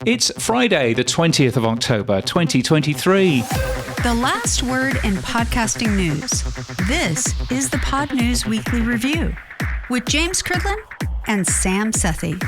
It's Friday, the 20th of October, 2023. The last word in podcasting news. This is the Pod News Weekly Review with James Cridlin and Sam Sethi.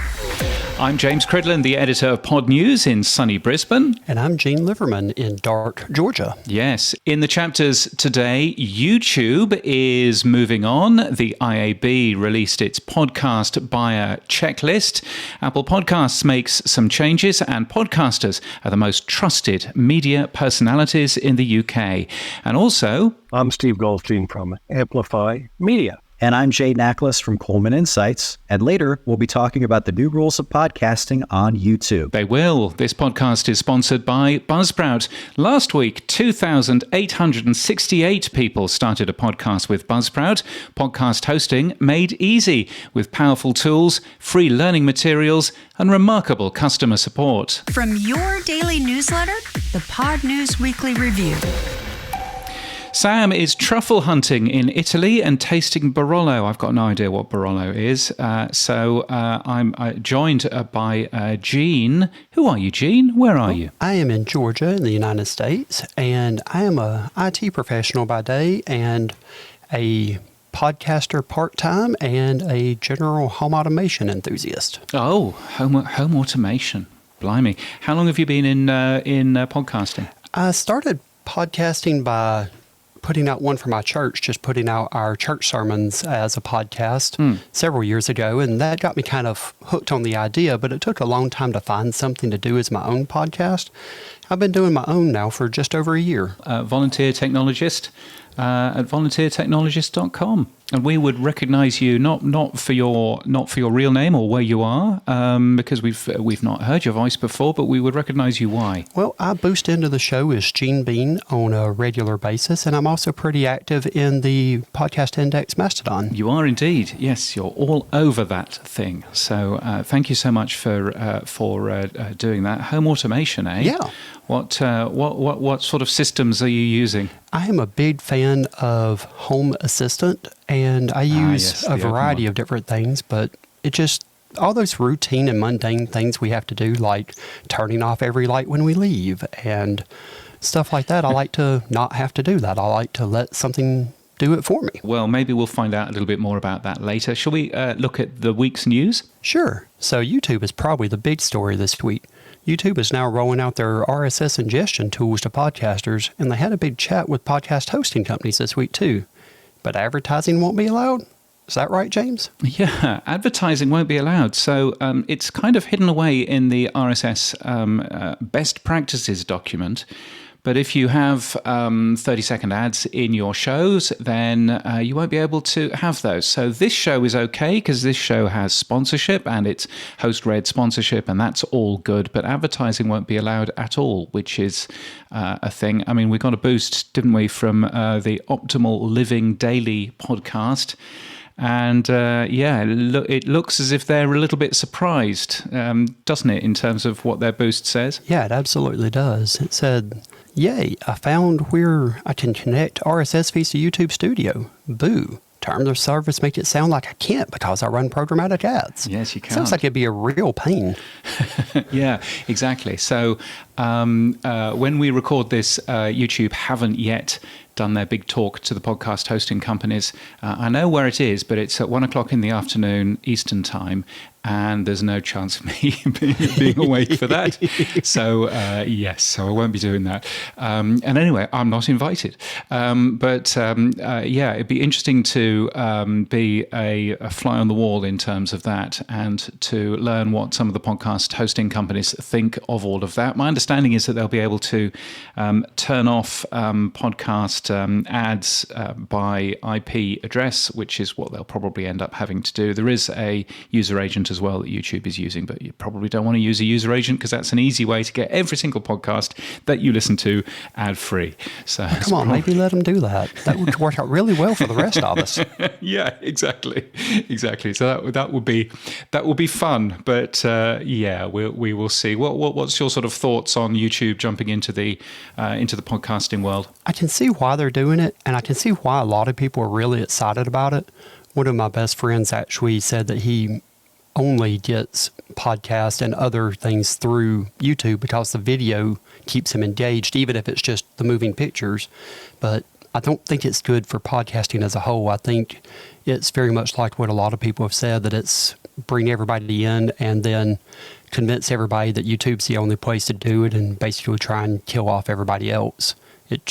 I'm James Cridlin, the editor of Pod News in sunny Brisbane. And I'm Gene Liverman in dark Georgia. Yes. In the chapters today, YouTube is moving on. The IAB released its podcast buyer checklist. Apple Podcasts makes some changes, and podcasters are the most trusted media personalities in the UK. And also, I'm Steve Goldstein from Amplify Media. And I'm Jay Nachlis from Coleman Insights. And later, we'll be talking about the new rules of podcasting on YouTube. They will. This podcast is sponsored by Buzzsprout. Last week, 2,868 people started a podcast with Buzzsprout. Podcast hosting made easy with powerful tools, free learning materials, and remarkable customer support. From your daily newsletter, the Pod News Weekly Review. Sam is truffle hunting in Italy and tasting Barolo. I've got no idea what Barolo is. So I'm joined by Gene. Who are you, Gene? Where are you? I am in Georgia in the United States, and I am a IT professional by day and a podcaster part-time and a general home automation enthusiast. Oh, home automation. Blimey. How long have you been in podcasting? I started podcasting by putting out one for my church, just putting out our church sermons as a podcast several years ago. And that got me kind of hooked on the idea, but it took a long time to find something to do as my own podcast. I've been doing my own now for just over a year. Volunteer technologist at volunteertechnologist.com. And we would recognize you not for your real name or where you are, because we've not heard your voice before, but we would recognize you. Why? Well, I boost into the show as Gene Bean on a regular basis, and I'm also pretty active in the Podcast Index Mastodon. You are indeed. Yes, you're all over that thing. So thank you so much for doing that. Home automation, eh? Yeah. What sort of systems are you using? I am a big fan of Home Assistant, and I use a variety of different things, but it just, all those routine and mundane things we have to do, like turning off every light when we leave and stuff like that, I like to not have to do that. I like to let something do it for me. Well, maybe we'll find out a little bit more about that later. Shall we look at the week's news? Sure. So YouTube is probably the big story this week. YouTube is now rolling out their RSS ingestion tools to podcasters, and they had a big chat with podcast hosting companies this week too. But advertising won't be allowed? Is that right, James? Yeah, advertising won't be allowed. So it's kind of hidden away in the RSS best practices document. But if you have 30-second ads in your shows, then you won't be able to have those. So this show is okay because this show has sponsorship and it's host-read sponsorship, and that's all good. But advertising won't be allowed at all, which is a thing. I mean, we got a boost, didn't we, from the Optimal Living Daily podcast. And it looks as if they're a little bit surprised, doesn't it, in terms of what their boost says? Yeah, it absolutely does. It said, "Yay, I found where I can connect RSS feeds to YouTube Studio. Boo. Terms of service make it sound like I can't because I run programmatic ads." Yes, you can. Sounds like it'd be a real pain. Yeah, exactly. So when we record this, YouTube haven't yet done their big talk to the podcast hosting companies. I know where it is, but it's at 1:00 in the afternoon Eastern time, and there's no chance of me being awake for that. So so I won't be doing that. And anyway, I'm not invited. But it'd be interesting to be a fly on the wall in terms of that, and to learn what some of the podcast hosting companies think of all of that. My understanding is that they'll be able to turn off podcast ads by IP address, which is what they'll probably end up having to do. There is a user agent as well that YouTube is using, but you probably don't want to use a user agent because that's an easy way to get every single podcast that you listen to ad-free. So come on, maybe let them do that. That would work out really well for the rest of us. Yeah, exactly. So that would be fun, but we will see. What's your sort of thoughts on YouTube jumping into the podcasting world? I can see why they're doing it, and I can see why a lot of people are really excited about it. One of my best friends actually said that he only gets podcasts and other things through YouTube because the video keeps him engaged, even if it's just the moving pictures. But I don't think it's good for podcasting as a whole. I think it's very much like what a lot of people have said, that it's bring everybody in and then convince everybody that YouTube's the only place to do it and basically try and kill off everybody else. It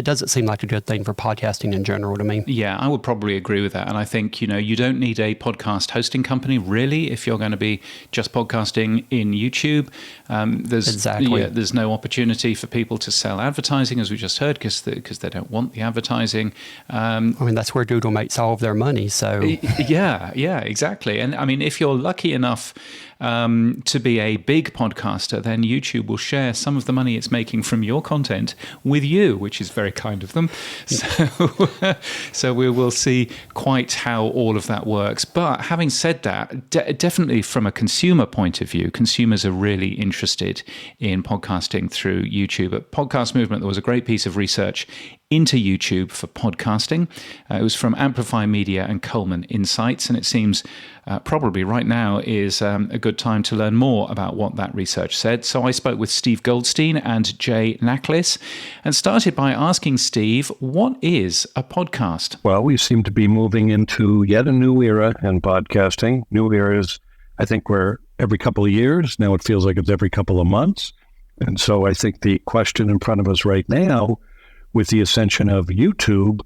doesn't seem like a good thing for podcasting in general to me. Yeah, I would probably agree with that. And I think, you don't need a podcast hosting company, really, if you're going to be just podcasting in YouTube. There's no opportunity for people to sell advertising, as we just heard, because they don't want the advertising. That's where Doodle makes all of their money. So Yeah, exactly. And I mean, if you're lucky enough to be a big podcaster, then YouTube will share some of the money it's making from your content with you, which is very kind of them. So we will see quite how all of that works. But having said that, definitely from a consumer point of view, consumers are really interested in podcasting through YouTube. At Podcast Movement, there was a great piece of research into YouTube for podcasting. It was from Amplify Media and Coleman Insights, and it seems probably right now is a good time to learn more about what that research said. So I spoke with Steve Goldstein and Jay Nachlis and started by asking Steve, what is a podcast? Well, we seem to be moving into yet a new era in podcasting. New eras, I think, we're every couple of years. Now it feels like it's every couple of months. And so I think the question in front of us right now, with the ascension of YouTube,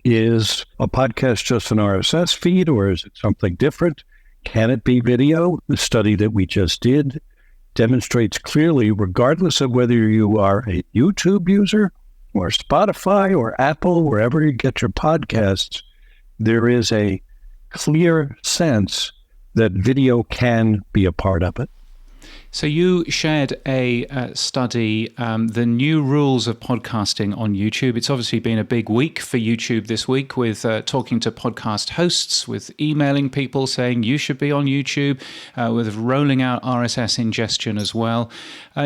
is a podcast just an RSS feed, or is it something different? Can it be video? The study that we just did demonstrates clearly, regardless of whether you are a YouTube user or Spotify or Apple, wherever you get your podcasts, there is a clear sense that video can be a part of it. So you shared a study, the new rules of podcasting on YouTube. It's obviously been a big week for YouTube this week, with talking to podcast hosts, with emailing people saying you should be on YouTube, with rolling out RSS ingestion as well.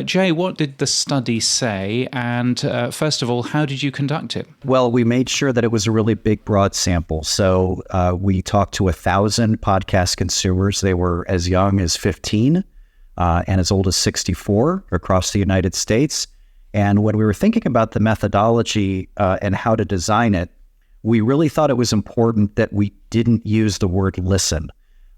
Jay, what did the study say? And first of all, how did you conduct it? Well, we made sure that it was a really big, broad sample. So we talked to 1,000 podcast consumers. They were as young as 15. And as old as 64 across the United States. And when we were thinking about the methodology and how to design it, we really thought it was important that we didn't use the word listen.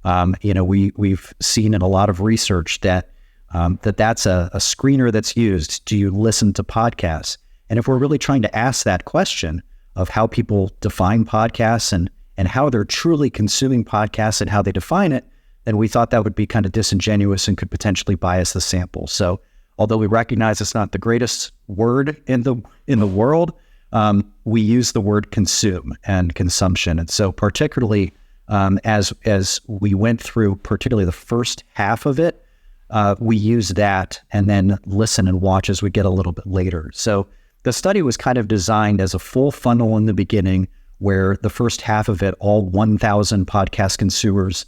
We've seen in a lot of research that that's a screener that's used. Do you listen to podcasts? And if we're really trying to ask that question of how people define podcasts and how they're truly consuming podcasts and how they define it, then we thought that would be kind of disingenuous and could potentially bias the sample. So although we recognize it's not the greatest word in the world, we use the word consume and consumption. And so particularly as we went through particularly the first half of it, we use that and then listen and watch as we get a little bit later. So the study was kind of designed as a full funnel in the beginning, where the first half of it, all 1,000 podcast consumers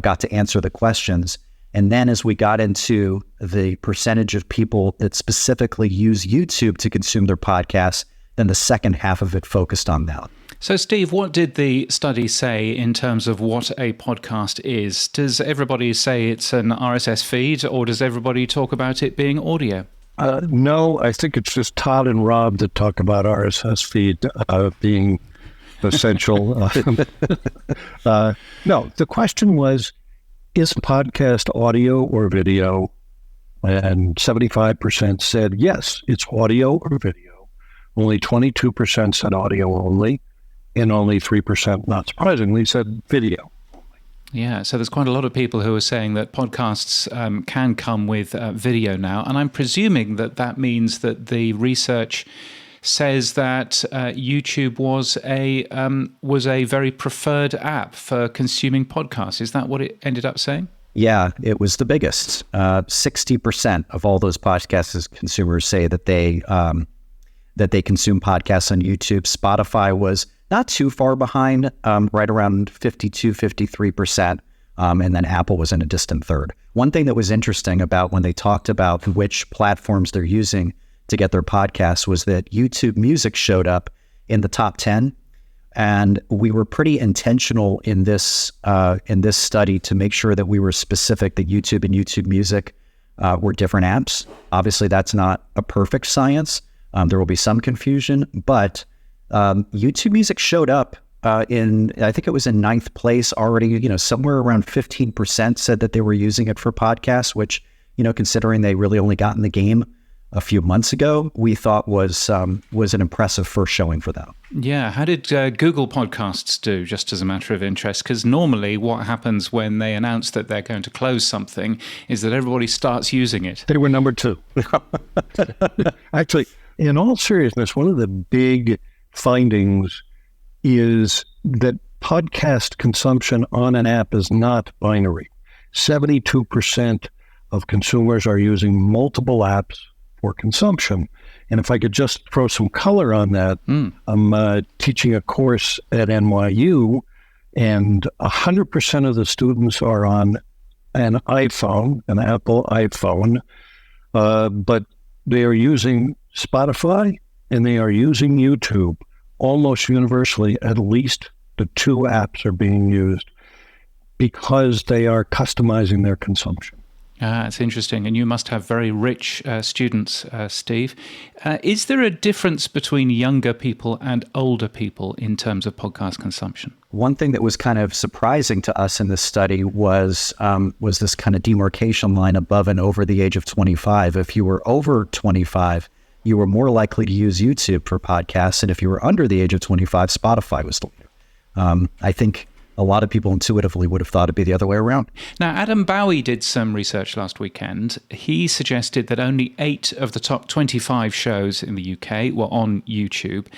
got to answer the questions. And then as we got into the percentage of people that specifically use YouTube to consume their podcasts, then the second half of it focused on that. So Steve, what did the study say in terms of what a podcast is? Does everybody say it's an RSS feed, or does everybody talk about it being audio? No, I think it's just Todd and Rob that talk about RSS feed being essential. No, the question was, is podcast audio or video? And 75% said yes, it's audio or video. Only 22% said audio only, and only 3%, not surprisingly, said video. Yeah, so there's quite a lot of people who are saying that podcasts can come with video now, and I'm presuming that means that the research says that YouTube was a very preferred app for consuming podcasts. Is that what it ended up saying? Yeah, it was the biggest. 60% of all those podcast consumers say that they consume podcasts on YouTube. Spotify was not too far behind, right around 52, 53%. And then Apple was in a distant third. One thing that was interesting about when they talked about which platforms they're using to get their podcasts was that YouTube Music showed up in the top 10. And we were pretty intentional in this study to make sure that we were specific that YouTube and YouTube Music were different apps. Obviously, that's not a perfect science. There will be some confusion, but YouTube Music showed up I think it was in 9th place already. Somewhere around 15% said that they were using it for podcasts, which, considering they really only got in the game a few months ago, we thought was an impressive first showing for them. Yeah. How did Google Podcasts do, just as a matter of interest? Because normally what happens when they announce that they're going to close something is that everybody starts using it. They were number 2. Actually, in all seriousness, one of the big findings is that podcast consumption on an app is not binary. 72% of consumers are using multiple apps for consumption. And if I could just throw some color on that, I'm teaching a course at NYU, and 100% of the students are on an iPhone, an Apple iPhone, but they are using Spotify and they are using YouTube. Almost universally, at least the 2 apps are being used because they are customizing their consumption. It's interesting. And you must have very rich students, Steve. Is there a difference between younger people and older people in terms of podcast consumption? One thing that was kind of surprising to us in this study was this kind of demarcation line above and over the age of 25. If you were over 25, you were more likely to use YouTube for podcasts. And if you were under the age of 25, Spotify was the leader. I think a lot of people intuitively would have thought it'd be the other way around. Now, Adam Bowie did some research last weekend. He suggested that only 8 of the top 25 shows in the UK were on YouTube.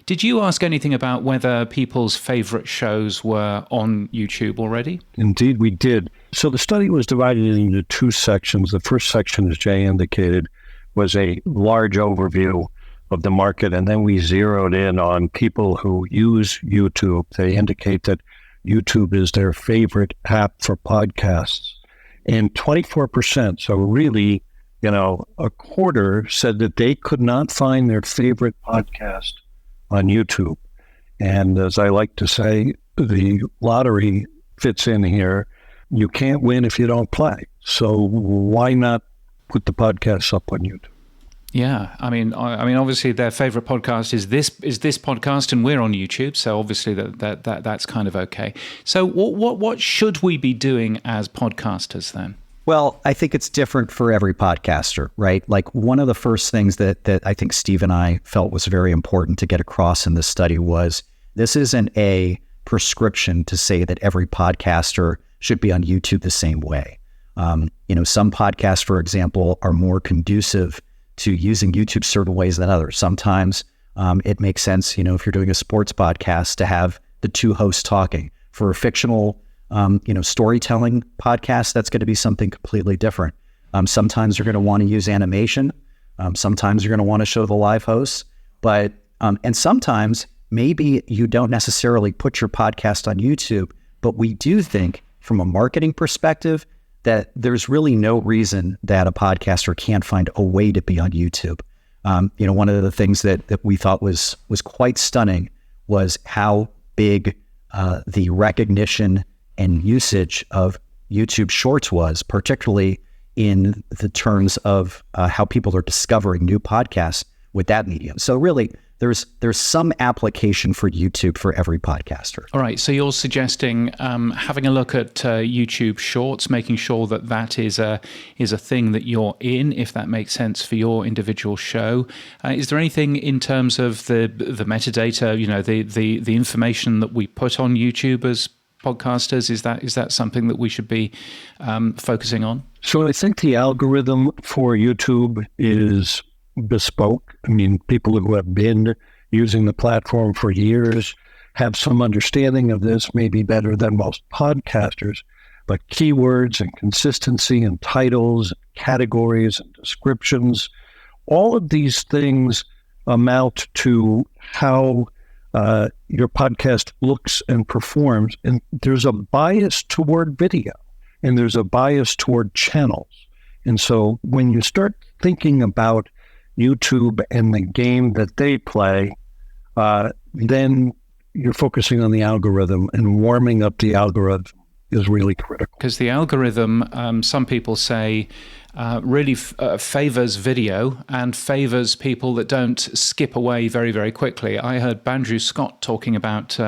Did you ask anything about whether people's favorite shows were on YouTube already? Indeed, we did. So the study was divided into 2 sections. The first section, as Jay indicated, was a large overview of the market, and then we zeroed in on people who use YouTube. They indicate that YouTube is their favorite app for podcasts. And 24%, so really, a quarter, said that they could not find their favorite podcast on YouTube. And as I like to say, the lottery fits in here. You can't win if you don't play. So why not put the podcasts up on YouTube? Yeah, I mean, obviously their favorite podcast is this podcast, and we're on YouTube, so obviously that's kind of okay. So what should we be doing as podcasters then? Well, I think it's different for every podcaster, right? Like, one of the first things that I think Steve and I felt was very important to get across in this study was this isn't a prescription to say that every podcaster should be on YouTube the same way. Some podcasts, for example, are more conducive to using YouTube certain ways than others. Sometimes it makes sense, if you're doing a sports podcast, to have the 2 hosts talking. For a fictional, storytelling podcast, that's going to be something completely different. Sometimes you're going to want to use animation. Sometimes you're going to want to show the live hosts. But and sometimes maybe you don't necessarily put your podcast on YouTube, but we do think from a marketing perspective that there's really no reason that a podcaster can't find a way to be on YouTube. One of the things that we thought was quite stunning was how big the recognition and usage of YouTube Shorts was, particularly in the terms of how people are discovering new podcasts with that medium. So really, there's some application for YouTube for every podcaster. All right, so you're suggesting having a look at YouTube Shorts, making sure that is a thing that you're in, if that makes sense for your individual show. Is there anything in terms of the metadata, the information that we put on YouTube as podcasters? Is that something that we should be focusing on? So I think the algorithm for YouTube is bespoke. I mean, people who have been using the platform for years have some understanding of this, maybe better than most podcasters, but keywords and consistency and titles, categories and descriptions, all of these things amount to how your podcast looks and performs. And there's a bias toward video, and there's a bias toward channels. And so when you start thinking about YouTube and the game that they play, then you're focusing on the algorithm, and warming up the algorithm is really critical. Because the algorithm, some people say, really favors video and favors people that don't skip away very, very quickly. I heard Andrew Scott talking about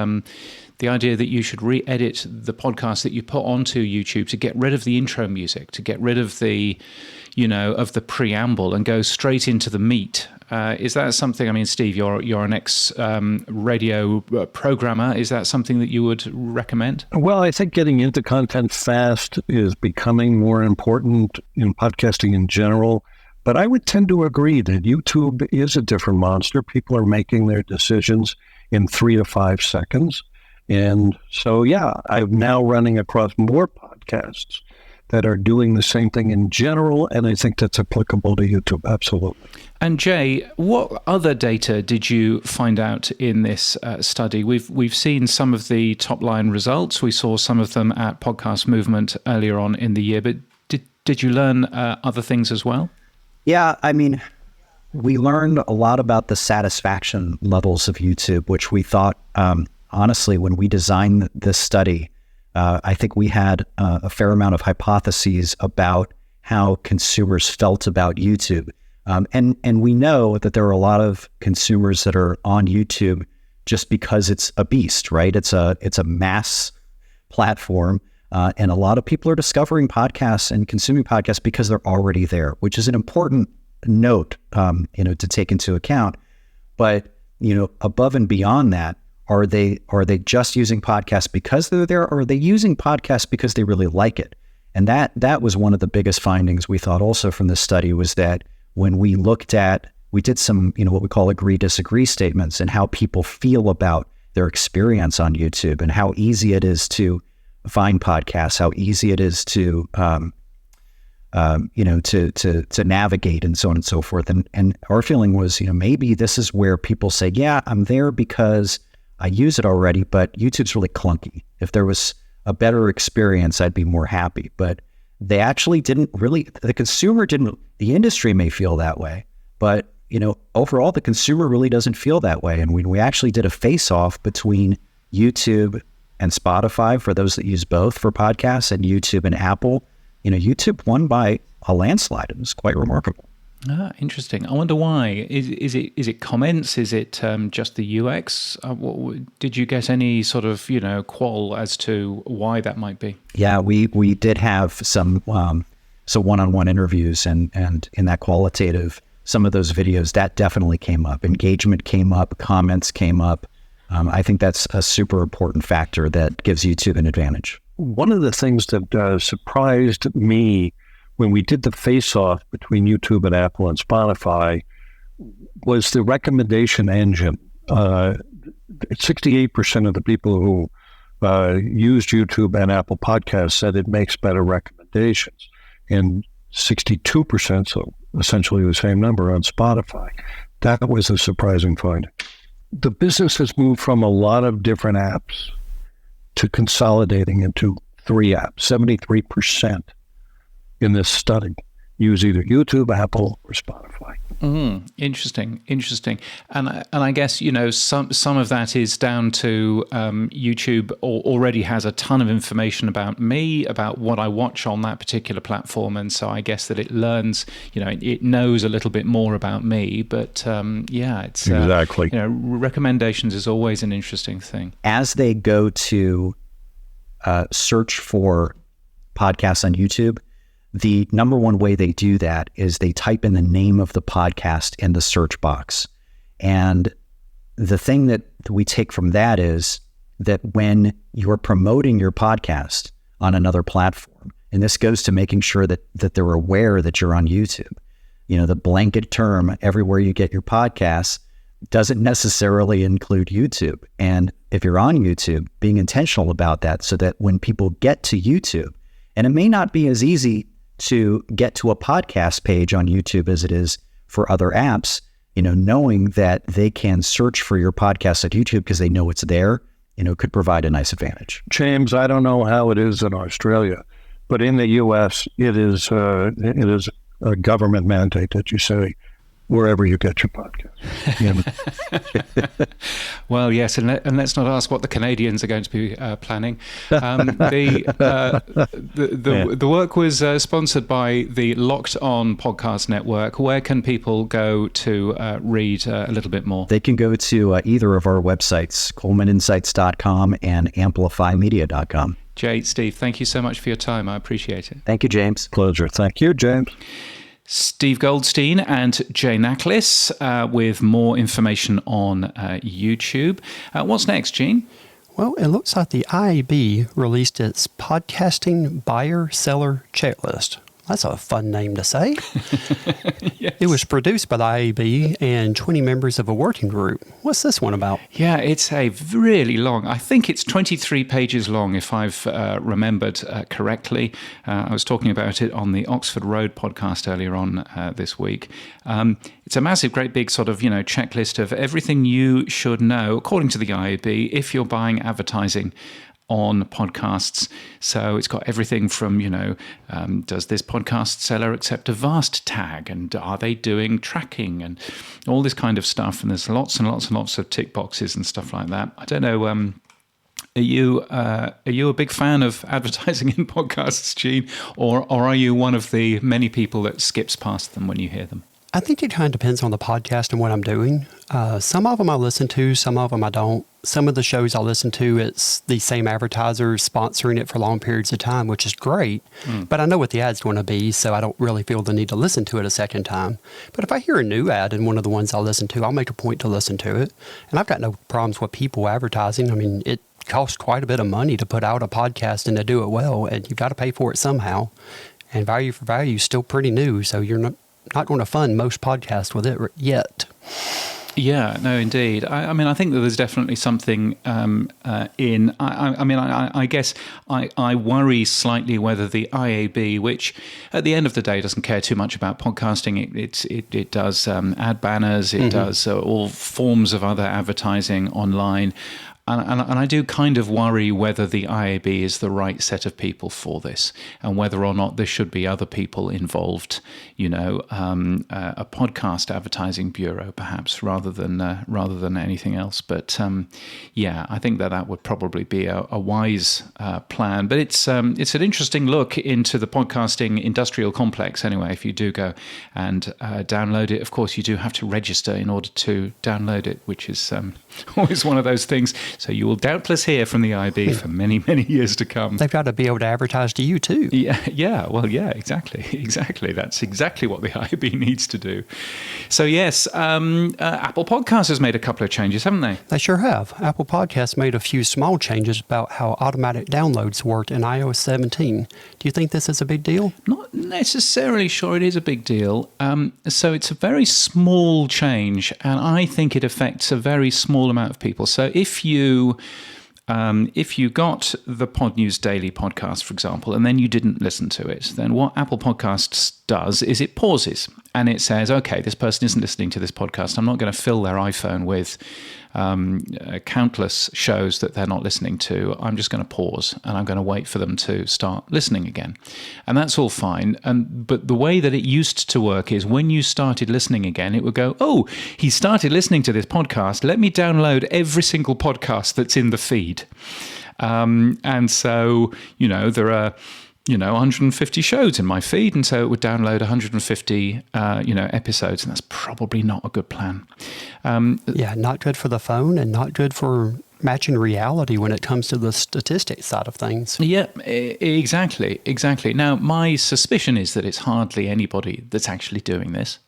the idea that you should re-edit the podcast that you put onto YouTube to get rid of the intro music, to get rid of the, of the preamble and go straight into the meat. Is that something? I mean, Steve, you're an ex-radio programmer. Is that something that you would recommend? Well, I think getting into content fast is becoming more important in podcasting in general. But I would tend to agree that YouTube is a different monster. People are making their decisions in 3 to 5 seconds. And so, yeah, I'm now running across more podcasts that are doing the same thing in general, and I think that's applicable to YouTube, absolutely. And Jay, what other data did you find out in this study? We've seen some of the top-line results. We saw some of them at Podcast Movement earlier on in the year, but did you learn other things as well? Yeah, I mean, we learned a lot about the satisfaction levels of YouTube, which we thought, honestly, when we designed this study, I think we had a fair amount of hypotheses about how consumers felt about YouTube. And we know that there are a lot of consumers that are on YouTube just because it's a beast, right? It's a mass platform. And a lot of people are discovering podcasts and consuming podcasts because they're already there, which is an important note, to take into account. But, above and beyond that, are they just using podcasts because they're there, or are they using podcasts because they really like it? And that was one of the biggest findings we thought also from this study, was that when we did some, what we call agree-disagree statements, and how people feel about their experience on YouTube, and how easy it is to find podcasts, how easy it is to navigate, and so on and so forth. And our feeling was, maybe this is where people say, yeah, I'm there because I use it already, but YouTube's really clunky. If there was a better experience, I'd be more happy. But they actually didn't really, the consumer didn't, the industry may feel that way, but, overall, the consumer really doesn't feel that way. And when we actually did a face-off between YouTube and Spotify, for those that use both for podcasts, and YouTube and Apple, YouTube won by a landslide. It was quite remarkable. Interesting. I wonder why. Is it comments? Is it just the UX? Did you get any sort of qual as to why that might be? Yeah, we did have some one-on-one interviews, and in that qualitative, some of those videos that definitely came up. Engagement came up. Comments came up. I think that's a super important factor that gives YouTube an advantage. One of the things that surprised me when we did the face-off between YouTube and Apple and Spotify was the recommendation engine. 68% of the people who used YouTube and Apple Podcasts said it makes better recommendations, and 62%, so essentially the same number, on Spotify. That was a surprising finding. The business has moved from a lot of different apps to consolidating into 3 apps. 73% in this study use either YouTube, Apple, or Spotify. Interesting. And I guess, some of that is down to YouTube already has a ton of information about me, about what I watch on that particular platform. And so I guess that it learns, it knows a little bit more about me. But it's exactly. Recommendations is always an interesting thing. As they go to search for podcasts on YouTube, the number one way they do that is they type in the name of the podcast in the search box. And the thing that we take from that is that when you're promoting your podcast on another platform, and this goes to making sure that they're aware that you're on YouTube, the blanket term, everywhere you get your podcasts, doesn't necessarily include YouTube. And if you're on YouTube, being intentional about that, so that when people get to YouTube, and it may not be as easy to get to a podcast page on YouTube as it is for other apps, knowing that they can search for your podcast at YouTube because they know it's there, could provide a nice advantage. James, I don't know how it is in Australia, but in the U.S., it is a government mandate that you say wherever you get your podcast. Well, yes, and let's not ask what the Canadians are going to be planning. The work was sponsored by the Locked On Podcast Network. Where can people go to read a little bit more? They can go to either of our websites, ColemanInsights.com and AmplifyMedia.com. Jay, Steve, thank you so much for your time. I appreciate it. Thank you, James. Pleasure. Thank you, James. Steve Goldstein and Jay Nachlis with more information on YouTube. What's next, Gene? Well, it looks like the IAB released its podcasting buyer-seller checklist. That's a fun name to say. Yes. It was produced by the IAB and 20 members of a working group. What's this one about? Yeah, it's a really long, I think it's 23 pages long, if I've remembered correctly. I was talking about it on the Oxford Road podcast earlier on this week. It's a massive, great big sort of, checklist of everything you should know, according to the IAB, if you're buying advertising on podcasts. So it's got everything from, does this podcast seller accept a VAST tag? And are they doing tracking and all this kind of stuff? And there's lots and lots and lots of tick boxes and stuff like that. I don't know. Are you a big fan of advertising in podcasts, Gene? Or are you one of the many people that skips past them when you hear them? I think it kind of depends on the podcast and what I'm doing. Some of them I listen to, some of them I don't. Some of the shows I listen to, it's the same advertisers sponsoring it for long periods of time, which is great. But I know what the ad's going to be, so I don't really feel the need to listen to it a second time. But if I hear a new ad in one of the ones I listen to, I'll make a point to listen to it. And I've got no problems with people advertising. I mean, it costs quite a bit of money to put out a podcast and to do it well, and you've got to pay for it somehow. And value for value is still pretty new, so you're not going to fund most podcasts with it yet. Yeah, no, indeed. I think that there's definitely something I guess I worry slightly whether the IAB, which at the end of the day doesn't care too much about podcasting, it does ad banners, it does all forms of other advertising online. And I do kind of worry whether the IAB is the right set of people for this, and whether or not there should be other people involved. A podcast advertising bureau, perhaps, rather than anything else. But I think that would probably be a wise plan. But it's an interesting look into the podcasting industrial complex. Anyway, if you do go and download it, of course you do have to register in order to download it, which is always one of those things. So you will doubtless hear from the IAB for many, many years to come. They've got to be able to advertise to you too. Yeah. Well, yeah, exactly. That's exactly what the IAB needs to do. So yes, Apple Podcasts has made a couple of changes, haven't they? They sure have. Apple Podcasts made a few small changes about how automatic downloads worked in iOS 17. Do you think this is a big deal? Not necessarily sure it is a big deal. So it's a very small change, and I think it affects a very small amount of people. So if you got the Pod News Daily podcast, for example, and then you didn't listen to it, then what Apple Podcasts does is it pauses and it says, okay, this person isn't listening to this podcast. I'm not going to fill their iPhone with countless shows that they're not listening to. I'm just going to pause and I'm going to wait for them to start listening again. And that's all fine. But the way that it used to work is when you started listening again, it would go, oh, he started listening to this podcast. Let me download every single podcast that's in the feed. And so, there are 150 shows in my feed, and so it would download 150, episodes, and that's probably not a good plan. Not good for the phone and not good for matching reality when it comes to the statistics side of things. Yeah, exactly. Now, my suspicion is that it's hardly anybody that's actually doing this.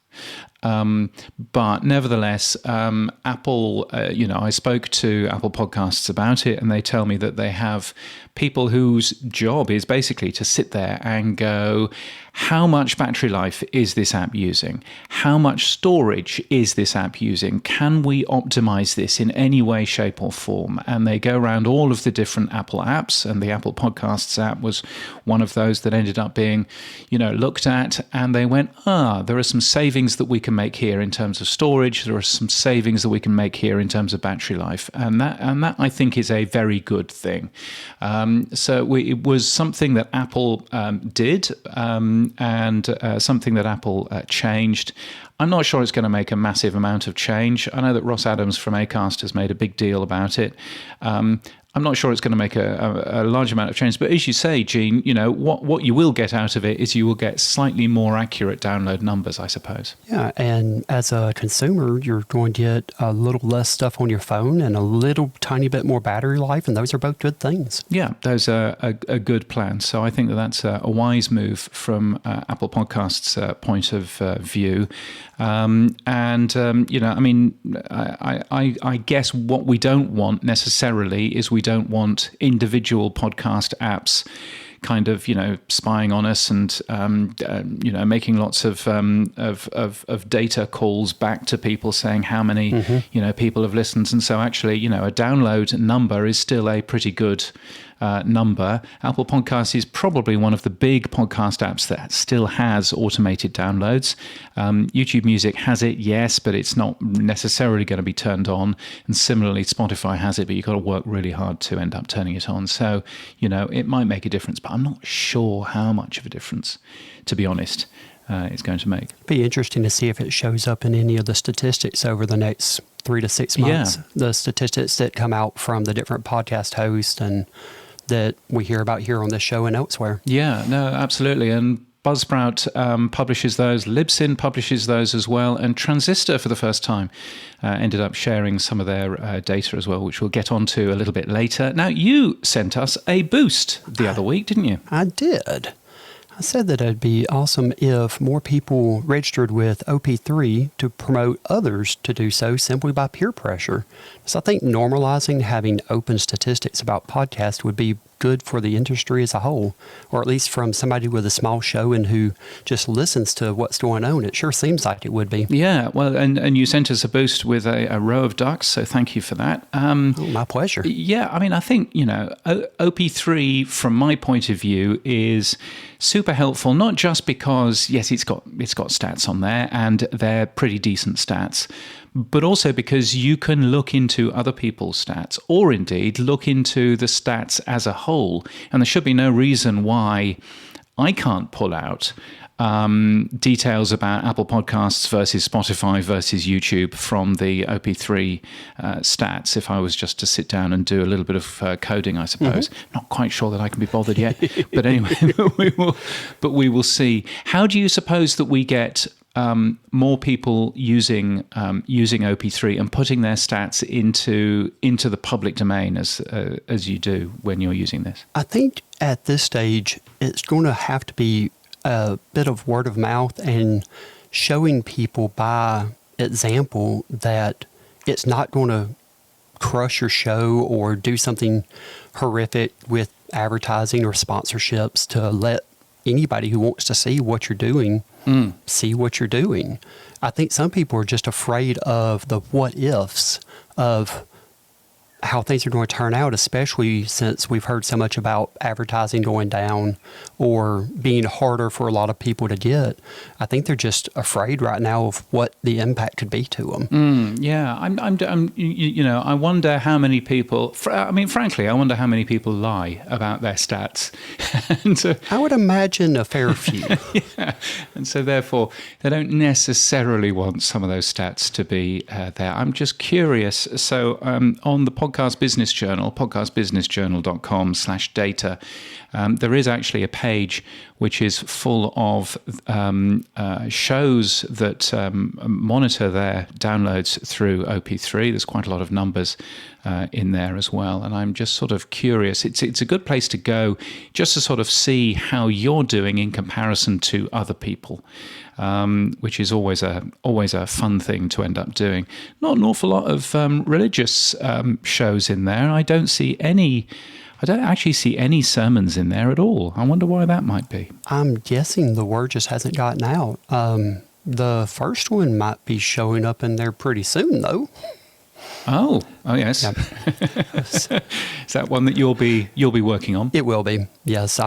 But nevertheless, Apple, I spoke to Apple Podcasts about it, and they tell me that they have people whose job is basically to sit there and go, how much battery life is this app using? How much storage is this app using? Can we optimize this in any way, shape, or form? And they go around all of the different Apple apps, and the Apple Podcasts app was one of those that ended up being, looked at, and they went, there are some savings that we can can make here in terms of storage. There are some savings that we can make here in terms of battery life, and that I think is a very good thing. It was something that Apple did, and something that Apple changed. I'm not sure it's going to make a massive amount of change. I know that Ross Adams from Acast has made a big deal about it. I'm not sure it's going to make a large amount of change, but as you say, Gene, what you will get out of it is you will get slightly more accurate download numbers, I suppose. Yeah, and as a consumer, you're going to get a little less stuff on your phone and a little tiny bit more battery life, and those are both good things. Yeah, those are a good plan. So I think that's a wise move from Apple Podcasts' point of view. I guess what we don't want necessarily is we don't want individual podcast apps kind of, spying on us and, making lots of data calls back to people saying how many, people have listened. And so actually, a download number is still a pretty good number. Apple Podcasts is probably one of the big podcast apps that still has automated downloads. YouTube Music has it, yes, but it's not necessarily going to be turned on. And similarly, Spotify has it, but you've got to work really hard to end up turning it on. So, it might make a difference, but I'm not sure how much of a difference, to be honest, it's going to make. It'd be interesting to see if it shows up in any of the statistics over the next 3 to 6 months. Yeah. The statistics that come out from the different podcast hosts and that we hear about here on this show and elsewhere. Yeah, no, absolutely. And Buzzsprout publishes those, Libsyn publishes those as well, and Transistor for the first time ended up sharing some of their data as well, which we'll get onto a little bit later. Now, you sent us a boost the other week, didn't you? I did. I said that it'd be awesome if more people registered with OP3 to promote others to do so simply by peer pressure. So I think normalizing having open statistics about podcasts would be good for the industry as a whole, or at least from somebody with a small show and who just listens to what's going on. It sure seems like it would be. Yeah, well, and you sent us a boost with a row of ducks, so thank you for that. My pleasure. Yeah, I mean, I think, OP3, from my point of view, is super helpful, not just because, yes, it's got stats on there, and they're pretty decent stats, but also because you can look into other people's stats, or indeed look into the stats as a whole. And there should be no reason why I can't pull out details about Apple Podcasts versus Spotify versus YouTube from the OP3 stats if I was just to sit down and do a little bit of coding, I suppose. Not quite sure that I can be bothered yet. But anyway, we will see. How do you suppose that we get more people using OP3 and putting their stats into the public domain as you do when you're using this? I think at this stage it's going to have to be a bit of word of mouth and showing people by example that it's not going to crush your show or do something horrific with advertising or sponsorships to let anybody who wants to see what you're doing see what you're doing. I think some people are just afraid of the what ifs of how things are going to turn out, especially since we've heard so much about advertising going down or being harder for a lot of people to get. I think they're just afraid right now of what the impact could be to them. Yeah, I wonder how many people. Frankly, I wonder how many people lie about their stats. And I would imagine a fair few. Yeah, and so therefore they don't necessarily want some of those stats to be there. I'm just curious. So on the Podcast Business Journal, podcastbusinessjournal.com/data, there is actually a page which is full of shows that monitor their downloads through OP3. There's quite a lot of numbers in there as well. And I'm just sort of curious. It's a good place to go just to sort of see how you're doing in comparison to other people. Which is always a fun thing to end up doing. Not an awful lot of religious shows in there. I don't actually see any sermons in there at all. I wonder why that might be. I'm guessing the word just hasn't gotten out. The first one might be showing up in there pretty soon, though. Oh yes. Yep. Is that one that you'll be working on? It will be. Yes,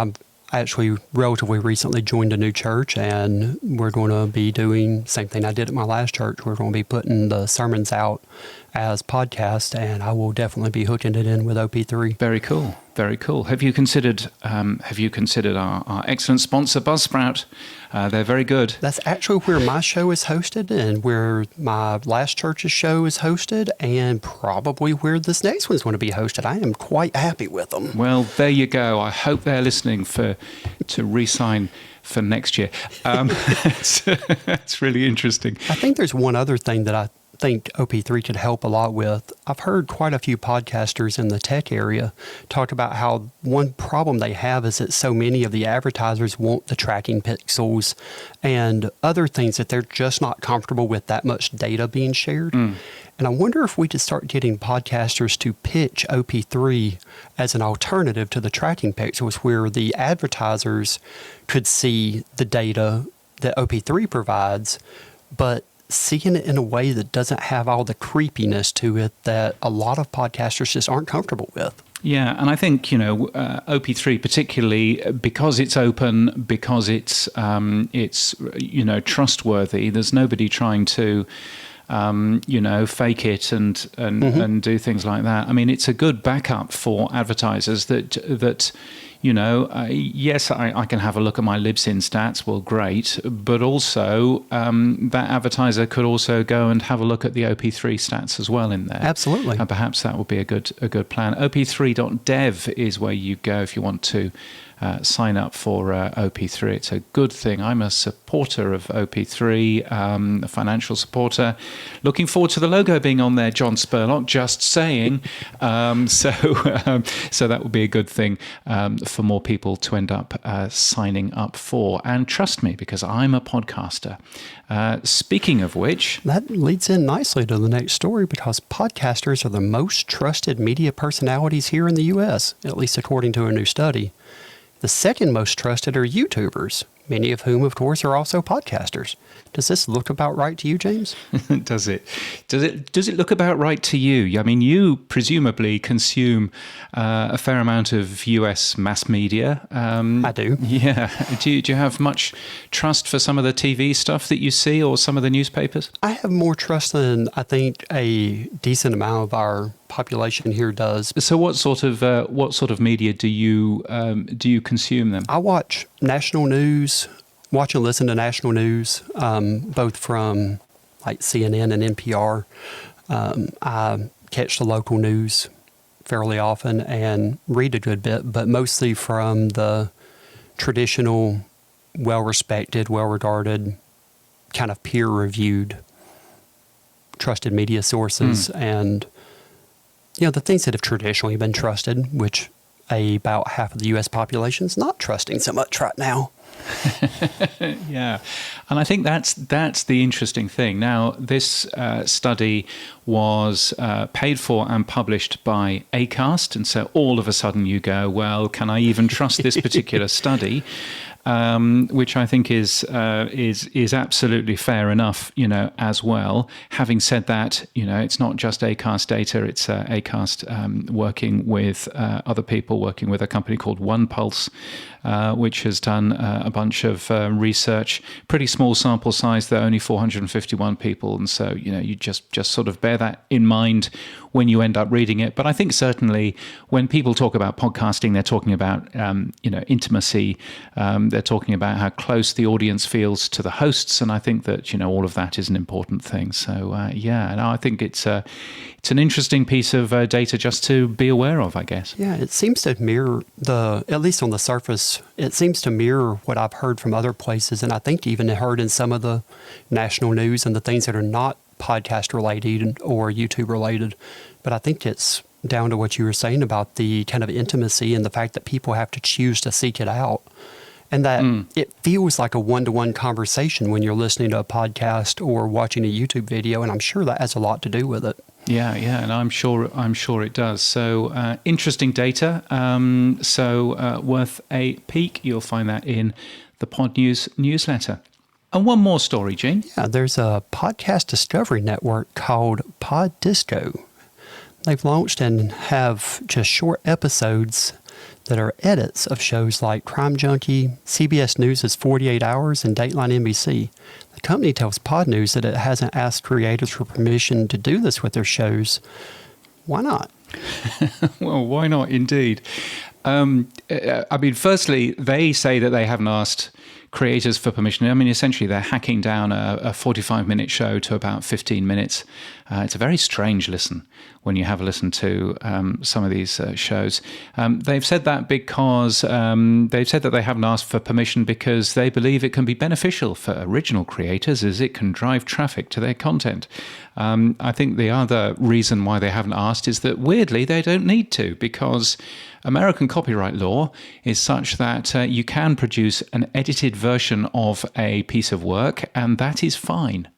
actually relatively recently joined a new church, and we're going to be doing the same thing I did at my last church. We're going to be putting the sermons out as podcasts, and I will definitely be hooking it in with OP3. Very cool. Very cool. Have you considered our excellent sponsor, Buzzsprout? They're very good. That's actually where my show is hosted, and where my last church's show is hosted, and probably where this next one's going to be hosted. I am quite happy with them. Well, there you go. I hope they're listening to re-sign for next year. It's really interesting. I think there's one other thing that I think OP3 could help a lot with. I've heard quite a few podcasters in the tech area talk about how one problem they have is that so many of the advertisers want the tracking pixels and other things that they're just not comfortable with that much data being shared. And I wonder if we could start getting podcasters to pitch OP3 as an alternative to the tracking pixels, where the advertisers could see the data that OP3 provides, but seeing it in a way that doesn't have all the creepiness to it that a lot of podcasters just aren't comfortable with. Yeah, and I think, OP3 particularly because it's open, because it's trustworthy. There's nobody trying to fake it and do things like that. I mean, it's a good backup for advertisers that yes, I can have a look at my Libsyn stats. Well, great. But also, that advertiser could also go and have a look at the OP3 stats as well in there. Absolutely. And perhaps that would be a good plan. op3.dev is where you go if you want to sign up for OP3. It's a good thing. I'm a supporter of OP3, a financial supporter. Looking forward to the logo being on there, John Spurlock, just saying. So that would be a good thing for more people to end up signing up for. And trust me, because I'm a podcaster. Speaking of which... That leads in nicely to the next story, because podcasters are the most trusted media personalities here in the U.S., at least according to a new study. The second most trusted are YouTubers, many of whom, of course, are also podcasters. Does this look about right to you, James? Does it? Does it look about right to you? I mean, you presumably consume a fair amount of US mass media. I do. Yeah. Do you have much trust for some of the TV stuff that you see, or some of the newspapers? I have more trust than I think a decent amount of our population here does. So, what sort of media do you consume then? I watch national news. Watch and listen to national news, both from like CNN and NPR. I catch the local news fairly often and read a good bit, but mostly from the traditional, well-respected, well-regarded, kind of peer-reviewed, trusted media sources, and the things that have traditionally been trusted, which about half of the U.S. population is not trusting so much right now. Yeah, and I think that's the interesting thing. Now, this study was paid for and published by Acast, and so all of a sudden you go, well, can I even trust this particular study? Which I think is absolutely fair enough, as well. Having said that, it's not just Acast data; it's Acast working with other people, working with a company called OnePulse, which has done a bunch of research. Pretty small sample size, though, only 451 people, and so you just sort of bear that in mind when you end up reading it. But I think certainly when people talk about podcasting, they're talking about intimacy. They're talking about how close the audience feels to the hosts, and I think that all of that is an important thing. So and I think it's an interesting piece of data just to be aware of, I guess. Yeah, it seems to mirror at least on the surface, it seems to mirror what I've heard from other places, and I think even heard in some of the national news and the things that are not podcast related or YouTube related. But I think it's down to what you were saying about the kind of intimacy and the fact that people have to choose to seek it out. And that it feels like a one-to-one conversation when you're listening to a podcast or watching a YouTube video, and I'm sure that has a lot to do with it. Yeah, and I'm sure it does. So interesting data. Worth a peek. You'll find that in the Pod News newsletter. And one more story, Gene. Yeah, there's a podcast discovery network called Pod Disco. They've launched and have just short episodes that are edits of shows like Crime Junkie, CBS News' 48 Hours, and Dateline NBC. The company tells Pod News that it hasn't asked creators for permission to do this with their shows. Why not? Well, why not, indeed? Firstly, they say that they haven't asked creators for permission. Essentially, they're hacking down a 45-minute show to about 15 minutes. It's a very strange listen when you have a listen to some of these shows. They've said that because they've said that they haven't asked for permission because they believe it can be beneficial for original creators as it can drive traffic to their content. I think the other reason why they haven't asked is that, weirdly, they don't need to, because American copyright law is such that you can produce an edited version of a piece of work, and that is fine.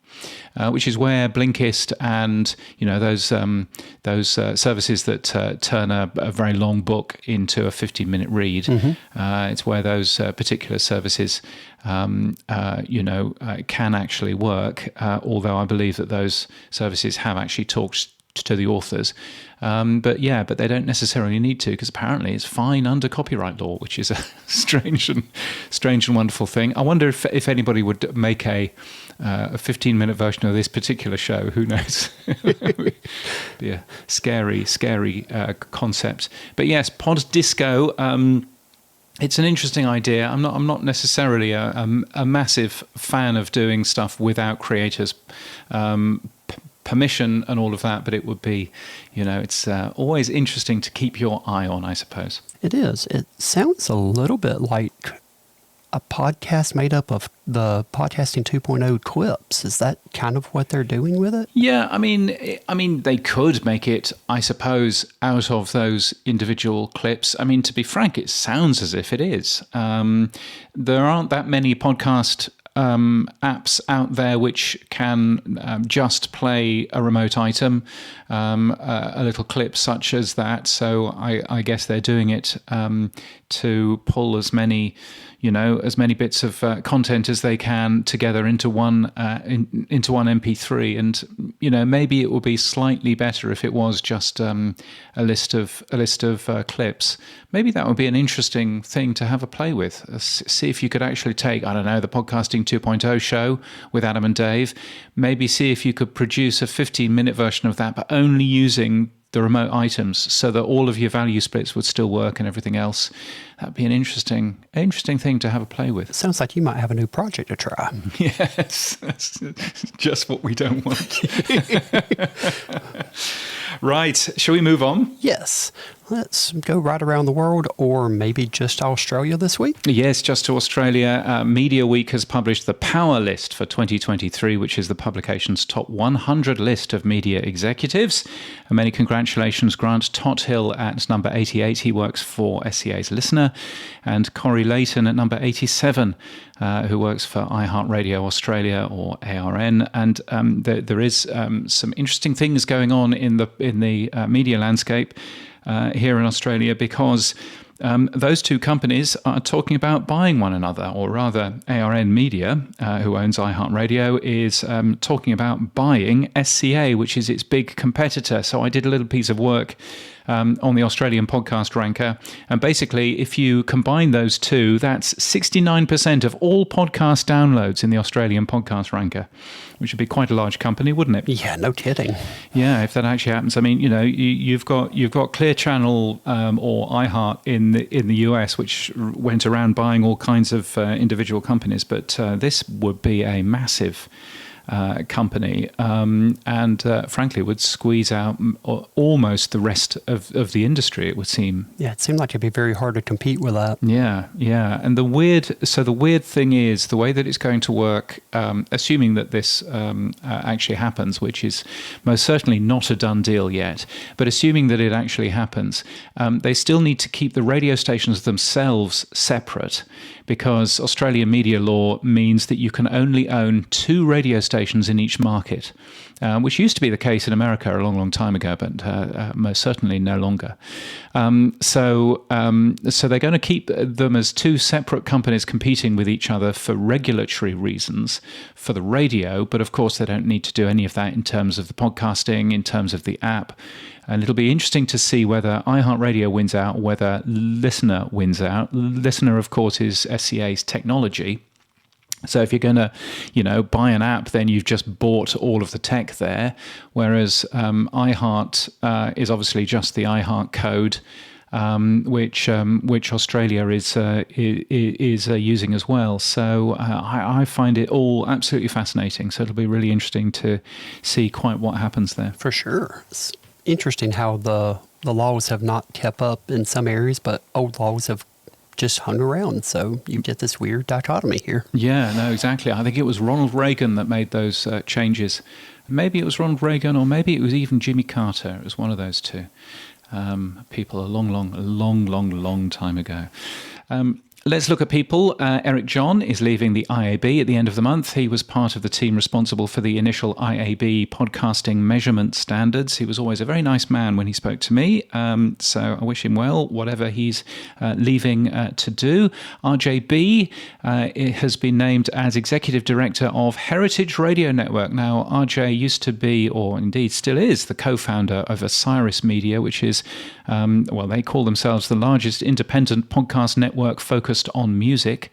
Which is where Blinkist and those services that turn a very long book into a 15-minute read. It's where those particular services can actually work. Although I believe that those services have actually talked to the authors. But they don't necessarily need to, because apparently it's fine under copyright law, which is a strange and wonderful thing. I wonder if anybody would make a 15-minute version of this particular show. Who knows? Be a scary concept. But yes, Pod Disco. It's an interesting idea. I'm not necessarily a massive fan of doing stuff without creators' permission and all of that, but it would be, it's always interesting to keep your eye on, I suppose. It is. It sounds a little bit like a podcast made up of the Podcasting 2.0 clips. Is that kind of what they're doing with it? Yeah, they could make it, I suppose, out of those individual clips. To be frank, it sounds as if it is. There aren't that many podcast apps out there which can just play a remote item, a little clip such as that. So I guess they're doing it to pull as many bits of content as they can together into one MP3. And maybe it will be slightly better if it was just a list of clips. Maybe that would be an interesting thing to have a play with. See if you could actually take, I don't know, the Podcasting 2.0 show with Adam and Dave. Maybe see if you could produce a 15-minute version of that, but only using the remote items, so that all of your value splits would still work and everything else. That'd be an interesting thing to have a play with. It sounds like you might have a new project to try. Yes, that's just what we don't want. Right, shall we move on? Yes. Let's go right around the world, or maybe just Australia this week. Yes, just to Australia. Media Week has published the Power List for 2023, which is the publication's top 100 list of media executives. And many congratulations, Grant Tothill at number 88. He works for SCA's Listener. And Corey Layton at number 87, who works for iHeartRadio Australia, or ARN. And there is some interesting things going on in the media landscape here in Australia, because those two companies are talking about buying one another, or rather ARN Media, who owns iHeartRadio, is talking about buying SCA, which is its big competitor. So I did a little piece of work on the Australian podcast ranker. And basically, if you combine those two, that's 69% of all podcast downloads in the Australian podcast ranker, which would be quite a large company, wouldn't it? Yeah, no kidding. Yeah, if that actually happens. You've got Clear Channel or iHeart in the US, which went around buying all kinds of individual companies, but this would be a massive company, and frankly would squeeze out almost the rest of the industry, it would seem. Yeah, it seemed like it'd be very hard to compete with that. Yeah. And the weird thing is the way that it's going to work, assuming that this actually happens, which is most certainly not a done deal yet, but assuming that it actually happens, they still need to keep the radio stations themselves separate, because Australian media law means that you can only own 2 radio stations in each market, which used to be the case in America a long, long time ago, but most certainly no longer. So they're going to keep them as 2 separate companies competing with each other for regulatory reasons for the radio, but of course they don't need to do any of that in terms of the podcasting, in terms of the app. And it'll be interesting to see whether iHeartRadio wins out, whether Listener wins out. Listener, of course, is SCA's technology. So if you're going to, buy an app, then you've just bought all of the tech there. Whereas iHeart is obviously just the iHeart code, which Australia is using as well. So I find it all absolutely fascinating. So it'll be really interesting to see quite what happens there. For sure. It's interesting how the laws have not kept up in some areas, but old laws have just hung around. So you get this weird dichotomy here. Yeah, no, exactly. I think it was Ronald Reagan that made those changes. Maybe it was Ronald Reagan, or maybe it was even Jimmy Carter. It was one of those two people a long time ago. Let's look at people. Eric John is leaving the IAB at the end of the month. He was part of the team responsible for the initial IAB podcasting measurement standards. He was always a very nice man when he spoke to me. So I wish him well, whatever he's leaving to do. RJB has been named as Executive Director of Heritage Radio Network. Now, RJ used to be, or indeed still is, the co-founder of Osiris Media, which is, they call themselves the largest independent podcast network focused on music.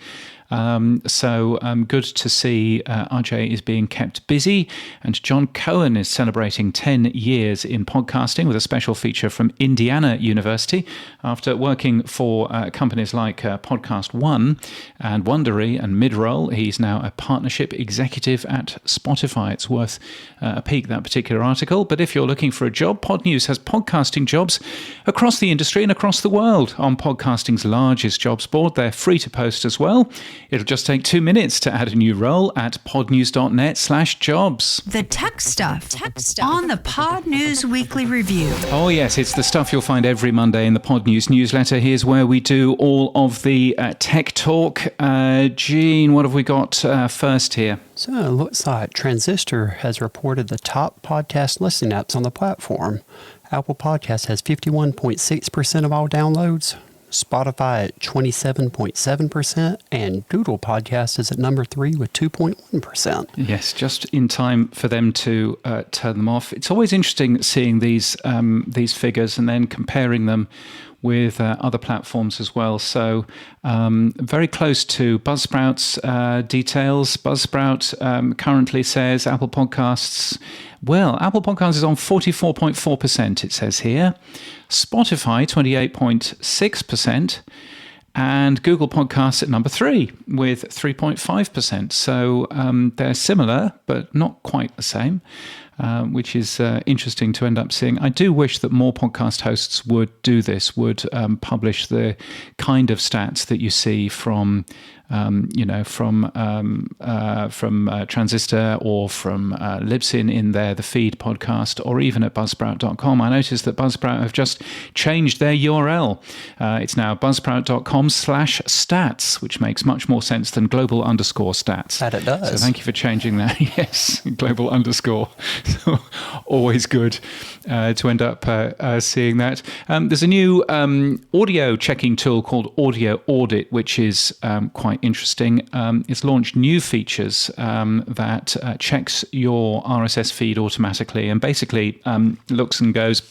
So good to see RJ is being kept busy. And John Cohen is celebrating 10 years in podcasting with a special feature from Indiana University. After working for companies like Podcast One and Wondery and Midroll, he's now a partnership executive at Spotify. It's worth a peek, that particular article. But if you're looking for a job, Pod News has podcasting jobs across the industry and across the world on podcasting's largest jobs board. They're free to post as well. It'll just take 2 minutes to add a new role at podnews.net/jobs. The tech stuff on the Pod News Weekly Review. Oh, yes, it's the stuff you'll find every Monday in the Pod News newsletter. Here's where we do all of the tech talk. Gene, what have we got first here? So it looks like Transistor has reported the top podcast listening apps on the platform. Apple Podcasts has 51.6% of all downloads. Spotify at 27.7%, and Google Podcast is at number 3 with 2.1%. Yes, just in time for them to turn them off. It's always interesting seeing these figures and then comparing them with other platforms as well. So very close to Buzzsprout's details. Buzzsprout currently says Apple Podcasts, Apple Podcasts is on 44.4%, it says here. Spotify, 28.6%. And Google Podcasts at number 3 with 3.5%. So they're similar, but not quite the same, which is interesting to end up seeing. I do wish that more podcast hosts would do this, would publish the kind of stats that you see from Transistor or from Libsyn in there, the feed podcast, or even at buzzsprout.com. I noticed that Buzzsprout have just changed their URL. It's now buzzsprout.com/stats, which makes much more sense than global_stats. That it does. So thank you for changing that. Yes, global underscore. So always good to end up seeing that. There's a new audio checking tool called Audio Audit, which is quite interesting. It's launched new features that checks your RSS feed automatically and basically looks and goes,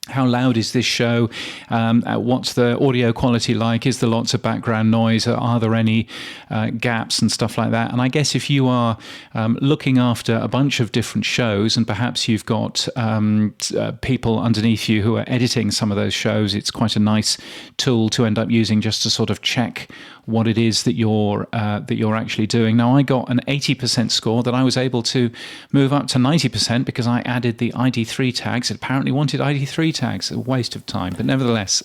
how loud is this show? What's the audio quality like? Is there lots of background noise? Are there any gaps and stuff like that? And I guess if you are looking after a bunch of different shows and perhaps you've got people underneath you who are editing some of those shows, it's quite a nice tool to end up using just to sort of check what it is that you're actually doing. Now, I got an 80% score that I was able to move up to 90% because I added the ID3 tags. It apparently wanted ID3 tags, a waste of time. But nevertheless,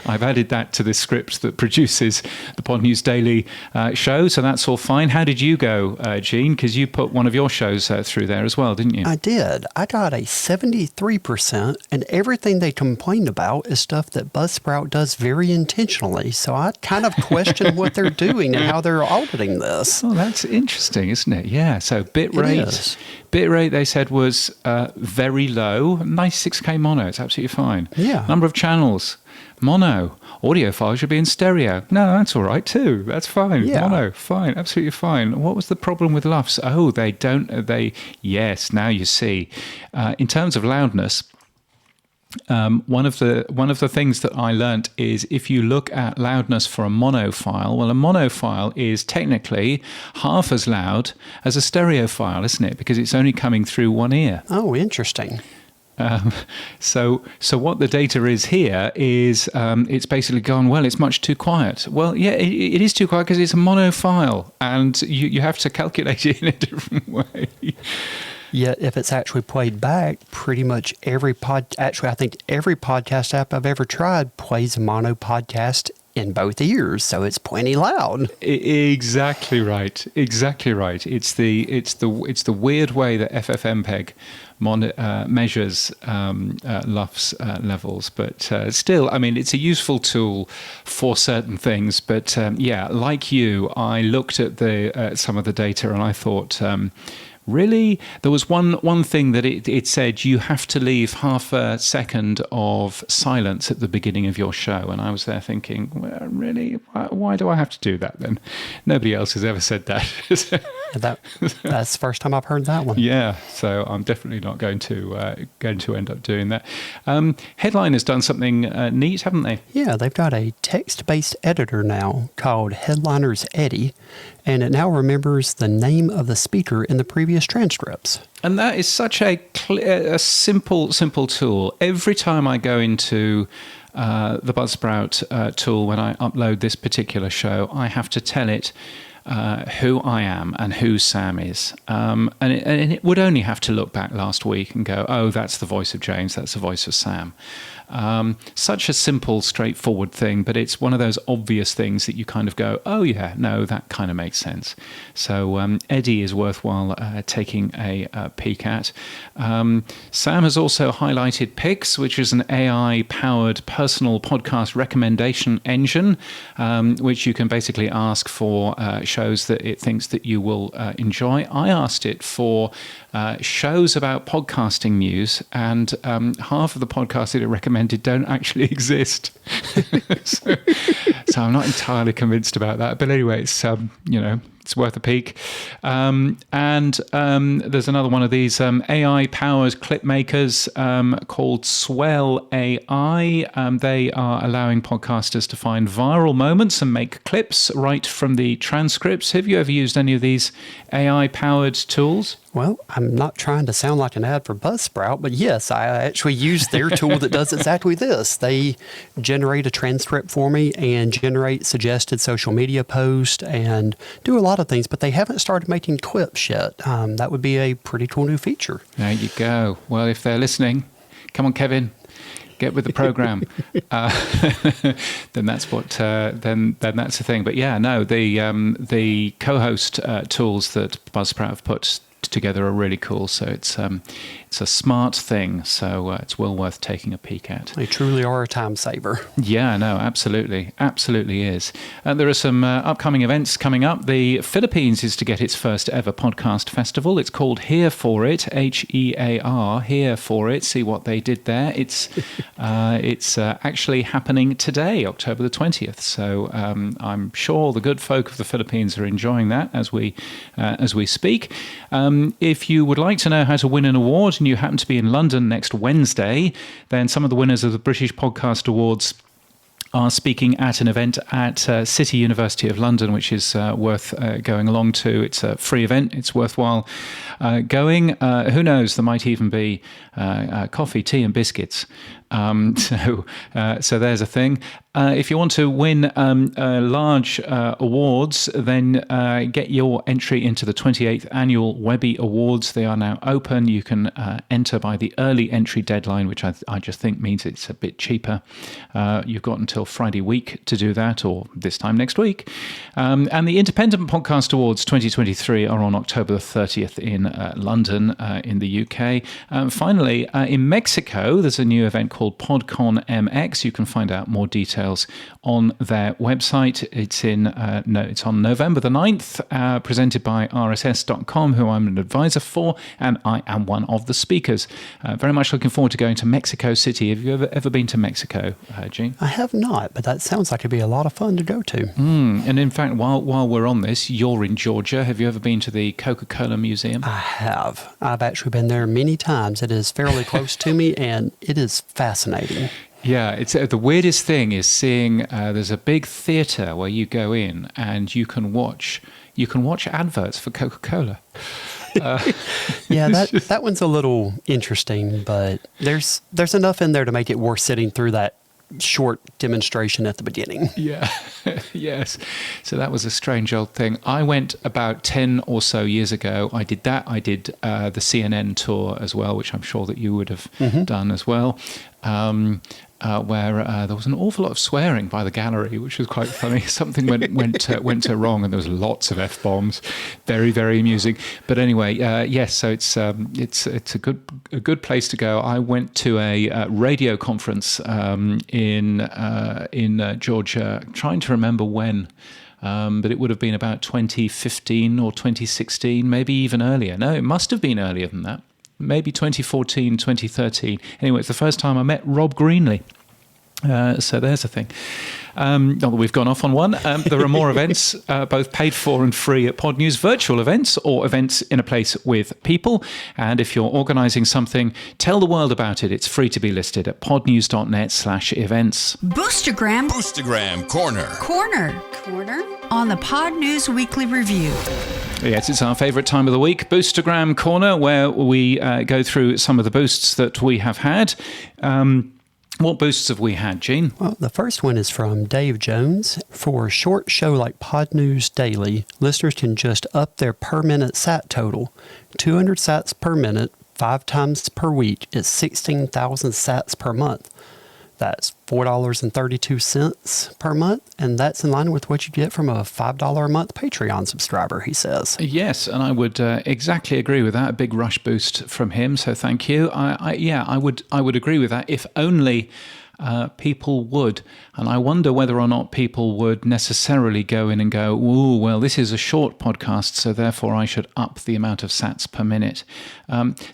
I've added that to the script that produces the Pod News Daily show. So that's all fine. How did you go, Gene? Because you put one of your shows through there as well, didn't you? I did. I got a 73%, and everything they complained about is stuff that Buzzsprout does very intentionally. So I kind of question what they're doing and how they're auditing this. Oh, that's interesting, isn't it? Yeah. So bitrate they said was very low. 96K mono. It's absolutely fine. Yeah. Number of channels, mono. Audio files should be in stereo. No, that's all right too. That's fine. Yeah. Mono, fine, absolutely fine. What was the problem with LUFS? Oh, yes, now you see. In terms of loudness, one of the things that I learnt is if you look at loudness for a mono file, well, a mono file is technically half as loud as a stereo file, isn't it? Because it's only coming through one ear. Oh, interesting. So what the data is here is it's basically gone, well, it's much too quiet. Well, yeah, it is too quiet because it's a mono file, and you have to calculate it in a different way. Yet, if it's actually played back, pretty much I think every podcast app I've ever tried plays a mono podcast in both ears, so it's plenty loud. Exactly right. Exactly right. It's the weird way that FFmpeg measures LUFS levels, but still, I mean, it's a useful tool for certain things. But yeah, like you, I looked at some of the data and I thought. Really? There was one thing that it said you have to leave half a second of silence at the beginning of your show. And I was there thinking, well, really? Why do I have to do that then? Nobody else has ever said that. That's the first time I've heard that one. Yeah, so I'm definitely not going to end up doing that. Headline has done something neat, haven't they? Yeah, they've got a text-based editor now called Headliner's Eddy, and it now remembers the name of the speaker in the previous transcripts. And that is such a simple tool. Every time I go into the Buzzsprout tool when I upload this particular show, I have to tell it who I am and who Sam is. And it would only have to look back last week and go, oh, that's the voice of James, that's the voice of Sam. Such a simple, straightforward thing, but it's one of those obvious things that you kind of go, oh yeah, no, that kind of makes sense. So Eddy is worthwhile taking a peek at. Sam has also highlighted Pix, which is an AI-powered personal podcast recommendation engine, which you can basically ask for shows that it thinks that you will enjoy. I asked it for shows about podcasting news, and half of the podcasts that it recommended don't actually exist. so I'm not entirely convinced about that. But anyway, it's it's worth a peek. And there's another one of these AI-powered clip makers called Swell AI. They are allowing podcasters to find viral moments and make clips right from the transcripts. Have you ever used any of these AI-powered tools? Well, I'm not trying to sound like an ad for Buzzsprout, but yes, I actually use their tool that does exactly this. They generate a transcript for me and generate suggested social media posts and do a lot of things, but they haven't started making clips yet. That would be a pretty cool new feature. There you go. Well, if they're listening, come on, Kevin. Get with the program. Then that's what. Then that's the thing. But yeah, no, the co-host tools that Buzzsprout have put together are really cool. So it's a smart thing. So it's well worth taking a peek at. They truly are a time saver. Yeah, no, absolutely is. There are some upcoming events coming up. The Philippines is to get its first ever podcast festival. It's called Here For It, HEAR, Here For It. See what they did there. It's actually happening today, October the 20th. So I'm sure the good folk of the Philippines are enjoying that as we speak. If you would like to know how to win an award and you happen to be in London next Wednesday, then some of the winners of the British Podcast Awards are speaking at an event at City University of London, which is worth going along to. It's a free event. It's worthwhile going. Who knows? There might even be coffee, tea and biscuits. So there's a thing. If you want to win large awards, then get your entry into the 28th Annual Webby Awards. They are now open. You can enter by the early entry deadline, which I just think means it's a bit cheaper. You've got until Friday week to do that, or this time next week. And the Independent Podcast Awards 2023 are on October the 30th in London, in the UK. Finally, in Mexico, there's a new event called PodCon MX. You can find out more details details on their website. It's on November the 9th, presented by RSS.com, who I'm an advisor for, and I am one of the speakers. Very much looking forward to going to Mexico City. Have you ever been to Mexico, Gene? I have not, but that sounds like it'd be a lot of fun to go to. And in fact, while we're on this, you're in Georgia. Have you ever been to the Coca-Cola Museum? I have. I've actually been there many times. It is fairly close to me, and it is fascinating. Yeah, it's the weirdest thing is seeing there's a big theater where you go in and you can watch adverts for Coca-Cola. Yeah, that one's a little interesting, but there's enough in there to make it worth sitting through that short demonstration at the beginning. Yeah, yes. So that was a strange old thing. I went about 10 or so years ago. I did that. I did the CNN tour as well, which I'm sure that you would have done as well. Where there was an awful lot of swearing by the gallery, which was quite funny. Something went wrong, and there was lots of F-bombs. Very, very amusing. But anyway, yes. So it's a good place to go. I went to a radio conference in Georgia. Trying to remember when. But it would have been about 2015 or 2016, maybe even earlier. No, it must have been earlier than that. Maybe 2014, 2013. Anyway, it's the first time I met Rob Greenlee. So there's a thing. Not that we've gone off on one. There are more events, both paid for and free at Pod News, virtual events or events in a place with people. And if you're organising something, tell the world about it. It's free to be listed at podnews.net/events. Boostergram Corner on the Pod News Weekly Review. Yes, it's our favourite time of the week, Boostergram Corner, where we go through some of the boosts that we have had. What boosts have we had, Gene? Well, the first one is from Dave Jones. For a short show like Pod News Daily, listeners can just up their per-minute sat total. 200 sats per minute, 5 times per week is 16,000 sats per month. That's $4.32 per month, and that's in line with what you get from a $5 a month Patreon subscriber, he says. Yes, and I would exactly agree with that. A big rush boost from him, so thank you. I would agree with that if only people would. And I wonder whether or not people would necessarily go in and go, ooh, well, this is a short podcast, so therefore I should up the amount of sats per minute.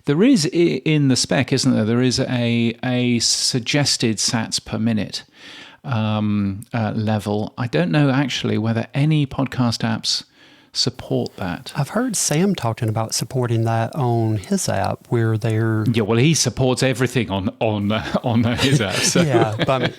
There is in the spec, isn't there? There is a suggested sats per minute level. I don't know actually whether any podcast apps support that. I've heard Sam talking about supporting that on his app, where they're well, he supports everything on his app. So. Yeah, but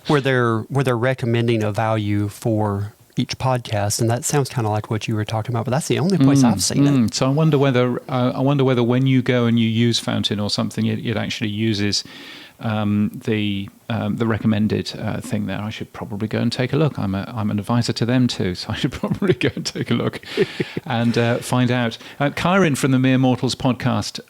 where they're recommending a value for each podcast, and that sounds kind of like what you were talking about. But that's the only place I've seen it. So I wonder whether when you go and you use Fountain or something, it actually uses the recommended thing there. I should probably go and take a look. I'm an advisor to them too, so I should probably go and take a look and find out. Kyrin from the Mere Mortals podcast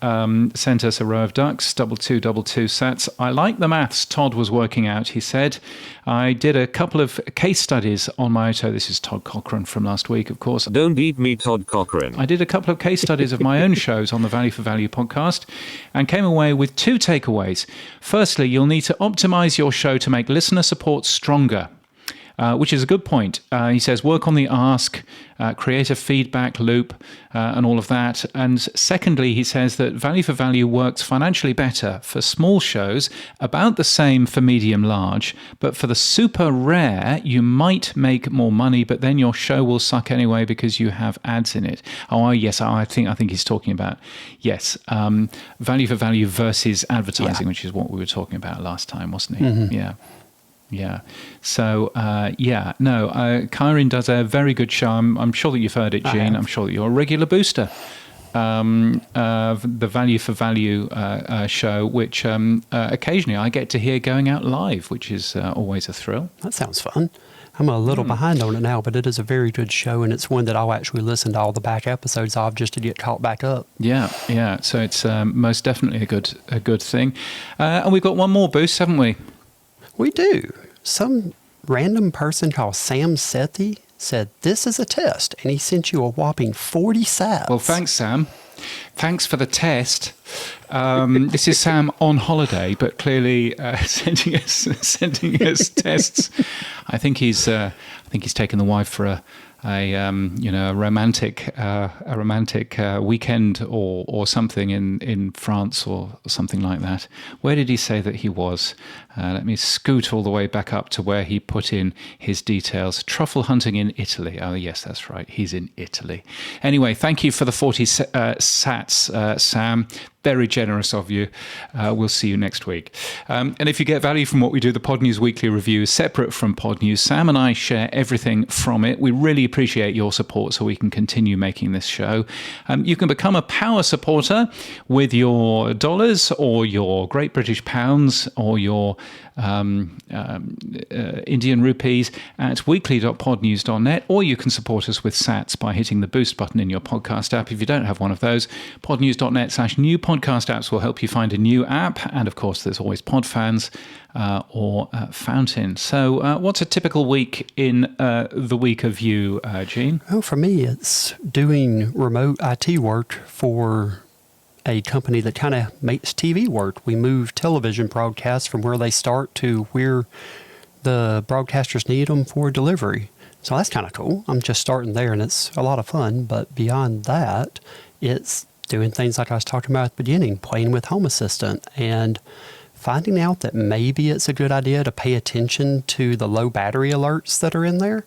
sent us a row of ducks, 2222 sats. I like the maths Todd was working out, he said. I did a couple of case studies on my auto. This is Todd Cochran from last week, of course. Don't eat me, Todd Cochran. I did a couple of case studies of my own shows on the Value for Value podcast and came away with 2 takeaways. Firstly, you'll need to optimize your show to make listener support stronger, which is a good point. He says, work on the ask, create a feedback loop, and all of that. And secondly, he says that Value for Value works financially better for small shows, about the same for medium large, but for the super rare, you might make more money, but then your show will suck anyway because you have ads in it. Oh, yes, I think he's talking about, yes, Value for Value versus advertising, which is what we were talking about last time, wasn't he? Mm-hmm. Yeah. So, Kyrin does a very good show. I'm sure that you've heard it, Gene. I'm sure that you're a regular booster. The Value for Value show, which occasionally I get to hear going out live, which is always a thrill. That sounds fun. I'm a little behind on it now, but it is a very good show, and it's one that I'll actually listen to all the back episodes of just to get caught back up. Yeah. So it's most definitely a good thing. And we've got one more boost, haven't we? We do. Some random person called Sam Sethi said, this is a test, and he sent you a whopping 40 sats. Well, thanks, Sam. Thanks for the test. This is Sam on holiday, but clearly sending us tests. I think he's taken the wife for a romantic weekend or something in France or something like that. Where did he say that he was? Let me scoot all the way back up to where he put in his details. Truffle hunting in Italy. Oh, yes, that's right. He's in Italy. Anyway, thank you for the 40 sats, Sam. Very generous of you. We'll see you next week. And if you get value from what we do, the Pod News Weekly Review is separate from Pod News. Sam and I share everything from it. We really appreciate your support so we can continue making this show. You can become a power supporter with your dollars or your Great British pounds or your Indian rupees at weekly.podnews.net, or you can support us with sats by hitting the boost button in your podcast app. If you don't have one of those, podnews.net/new podcast apps will help you find a new app. And of course, there's always Podfans or Fountain. So what's a typical week in the week of you, Gene? Well, for me, it's doing remote IT work for a company that kind of makes TV work. We move television broadcasts from where they start to where the broadcasters need them for delivery. So that's kind of cool. I'm just starting there, and it's a lot of fun. But beyond that, it's doing things like I was talking about at the beginning, playing with Home Assistant and finding out that maybe it's a good idea to pay attention to the low battery alerts that are in there.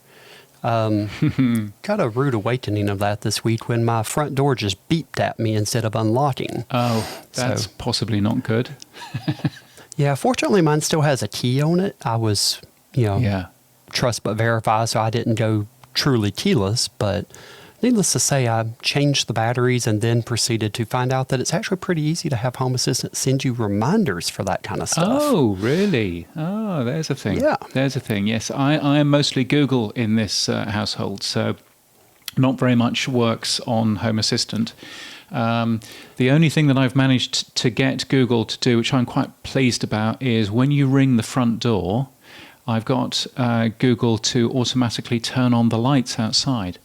Got a rude awakening of that this week when my front door just beeped at me instead of unlocking. Oh, that's possibly not good. Yeah, fortunately mine still has a key on it. I was, trust but verify, so I didn't go truly keyless, but needless to say, I changed the batteries and then proceeded to find out that it's actually pretty easy to have Home Assistant send you reminders for that kind of stuff. Oh, really? Oh, there's a thing. Yeah. There's a thing, yes. I am mostly Google in this household, so not very much works on Home Assistant. The only thing that I've managed to get Google to do, which I'm quite pleased about, is when you ring the front door, I've got Google to automatically turn on the lights outside.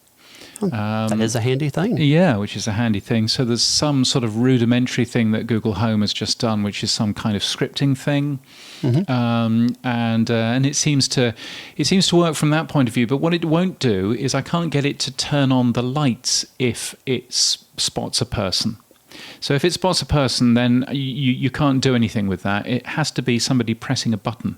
That is a handy thing. Yeah, which is a handy thing. So there's some sort of rudimentary thing that Google Home has just done, which is some kind of scripting thing, and it seems to work from that point of view. But what it won't do is I can't get it to turn on the lights if it spots a person. So if it spots a person, then you can't do anything with that. It has to be somebody pressing a button,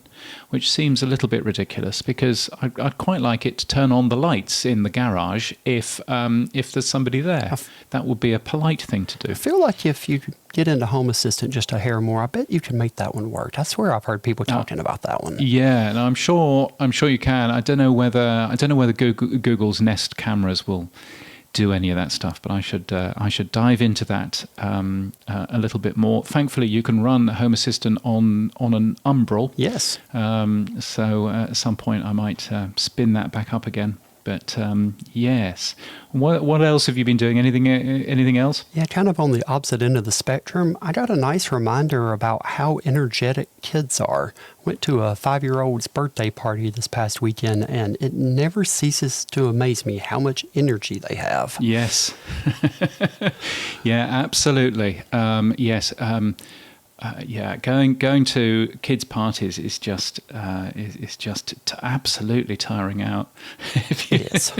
which seems a little bit ridiculous because I'd quite like it to turn on the lights in the garage if there's somebody there. That would be a polite thing to do. I feel like if you get into Home Assistant just a hair more, I bet you can make that one work. I swear I've heard people talking about that one. Yeah, and I'm sure you can. I don't know whether Google's Nest cameras will do any of that stuff, but I should dive into that a little bit more. Thankfully, you can run Home Assistant on an Umbrel. Yes. So at some point, I might spin that back up again. But yes, what else have you been doing? Anything else? Yeah, kind of on the opposite end of the spectrum. I got a nice reminder about how energetic kids are. Went to a 5-year-old's birthday party this past weekend, and it never ceases to amaze me how much energy they have. Yes. Yeah, absolutely. Yes. Going to kids' parties is just absolutely tiring out. It is.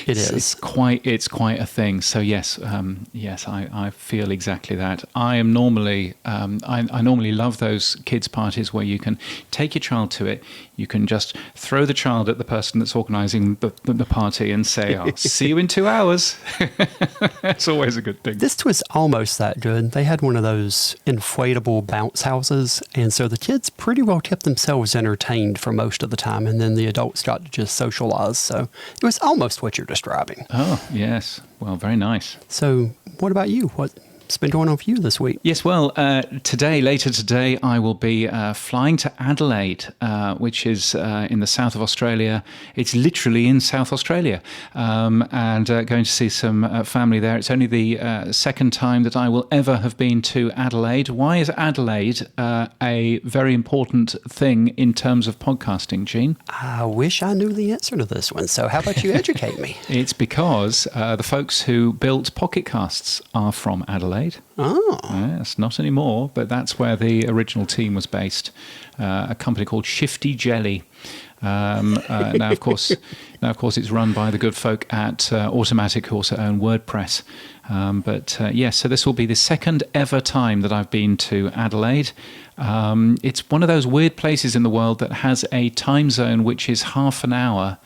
It's quite a thing. So yes, I feel exactly that. I am normally I normally love those kids' parties where you can take your child to it. You can just throw the child at the person that's organising the party and say, "I'll see you in 2 hours." That's always a good thing. This was almost that good. They had one of those inflatable bounce houses, and so the kids pretty well kept themselves entertained for most of the time, and then the adults got to just socialize. So it was almost what you're describing. Oh, yes. Well, very nice. So what about you? What What's been going on for you this week? Yes, well, later today, I will be flying to Adelaide, which is in the south of Australia. It's literally in South Australia, and going to see some family there. It's only the second time that I will ever have been to Adelaide. Why is Adelaide a very important thing in terms of podcasting, Gene? I wish I knew the answer to this one, so how about you educate me? It's because the folks who built Pocket Casts are from Adelaide. Oh. Yes, not anymore, but that's where the original team was based. A company called Shifty Jelly. Now, of course, it's run by the good folk at Automatic, who also own WordPress. Yes, so this will be the second ever time that I've been to Adelaide. It's one of those weird places in the world that has a time zone which is half an hour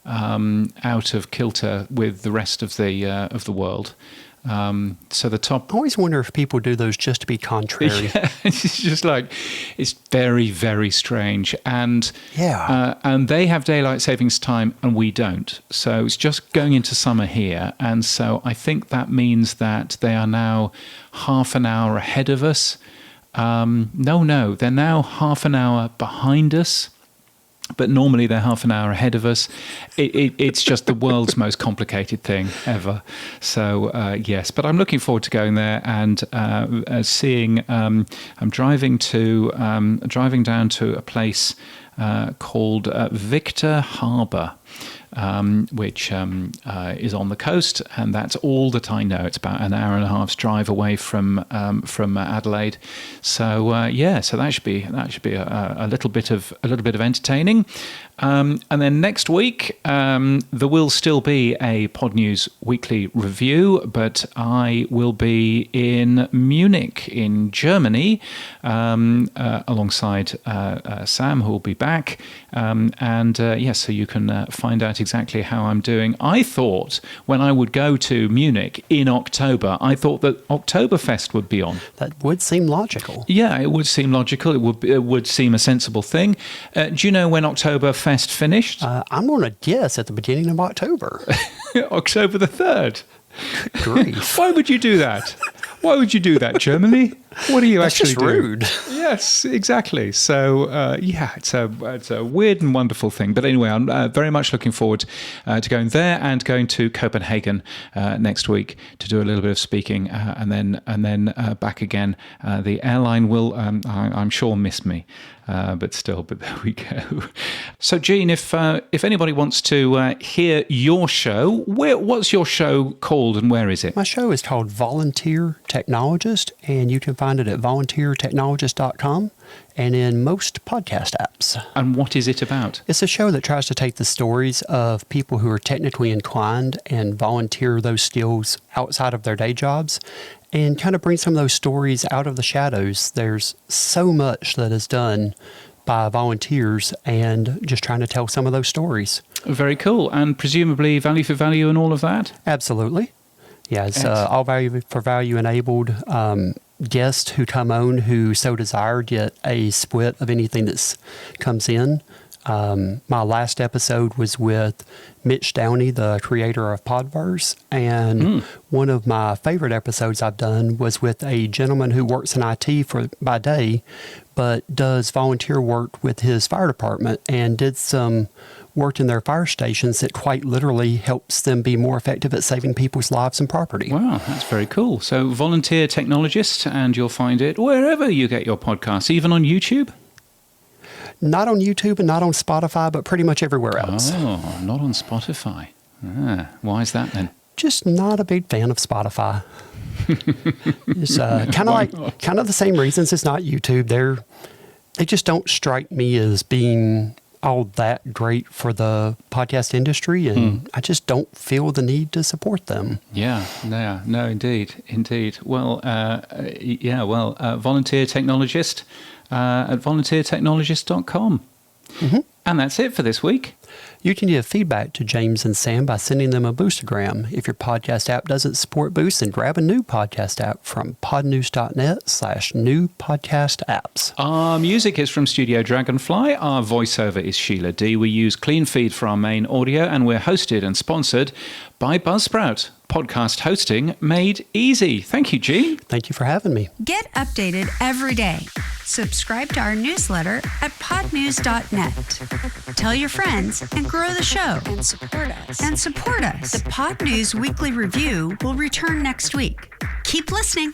out of kilter with the rest of the world. So the top. I always wonder if people do those just to be contrary. Yeah, it's just like, it's very, very strange. And and they have daylight savings time and we don't. So it's just going into summer here. And so I think that means that they are now half an hour ahead of us. No, they're now half an hour behind us. But normally they're half an hour ahead of us. It's just the world's most complicated thing ever. So yes, but I'm looking forward to going there and seeing. I'm driving down to a place called Victor Harbour, which is on the coast, and that's all that I know. It's about an hour and a half's drive away from Adelaide. So so that should be a little bit of entertaining. And then next week there will still be a Pod News Weekly Review, but I will be in Munich in Germany alongside Sam, who will be back. So you can find out exactly how I'm doing. I thought when I would go to Munich in October, I thought that Oktoberfest would be on. That would seem logical. Yeah, it would seem logical. It would seem a sensible thing. Do you know when Oktoberfest finished? I'm going to guess at the beginning of October. October the 3rd. Grief. Why would you do that? Why would you do that, Germany? What are you That's actually just doing? rude. Yes, exactly. So, it's a weird and wonderful thing. But anyway, I'm very much looking forward to going there and going to Copenhagen next week to do a little bit of speaking, and then back again. The airline will, I'm sure, miss me. But there we go. So, Gene, if anybody wants to hear your show, what's your show called and where is it? My show is called Volunteer Technologist, and you can find it at volunteertechnologist.com and in most podcast apps. And what is it about? It's a show that tries to take the stories of people who are technically inclined and volunteer those skills outside of their day jobs and kind of bring some of those stories out of the shadows. There's so much that is done by volunteers and just trying to tell some of those stories. Very cool. And presumably value for value and all of that? Absolutely. Yeah, it's all value for value enabled. Guests who come on who so desire get a split of anything that comes in. My last episode was with Mitch Downey, the creator of Podverse, and one of my favorite episodes I've done was with a gentleman who works in IT by day, but does volunteer work with his fire department and did some work in their fire stations that quite literally helps them be more effective at saving people's lives and property. Wow, that's very cool. So Volunteer Technologist, and you'll find it wherever you get your podcasts, even on YouTube? Not on YouTube and not on Spotify, but pretty much everywhere else. Oh, not on Spotify. Why is that then? Just not a big fan of Spotify. It's kind of the same reasons it's not YouTube. They just don't strike me as being all that great for the podcast industry, and I just don't feel the need to support them. No, indeed. Well, volunteer technologist at volunteertechnologist.com. Mm-hmm. And that's it for this week. You can give feedback to James and Sam by sending them a Boostagram. If your podcast app doesn't support Boost, then grab a new podcast app from podnews.net/new podcast apps. Our music is from Studio Dragonfly. Our voiceover is Sheila D. We use Clean Feed for our main audio, and we're hosted and sponsored by Buzzsprout. Podcast hosting made easy. Thank you, Gene. Thank you for having me. Get updated every day. Subscribe to our newsletter at podnews.net. Tell your friends and grow the show. And support us. The Pod News Weekly Review will return next week. Keep listening.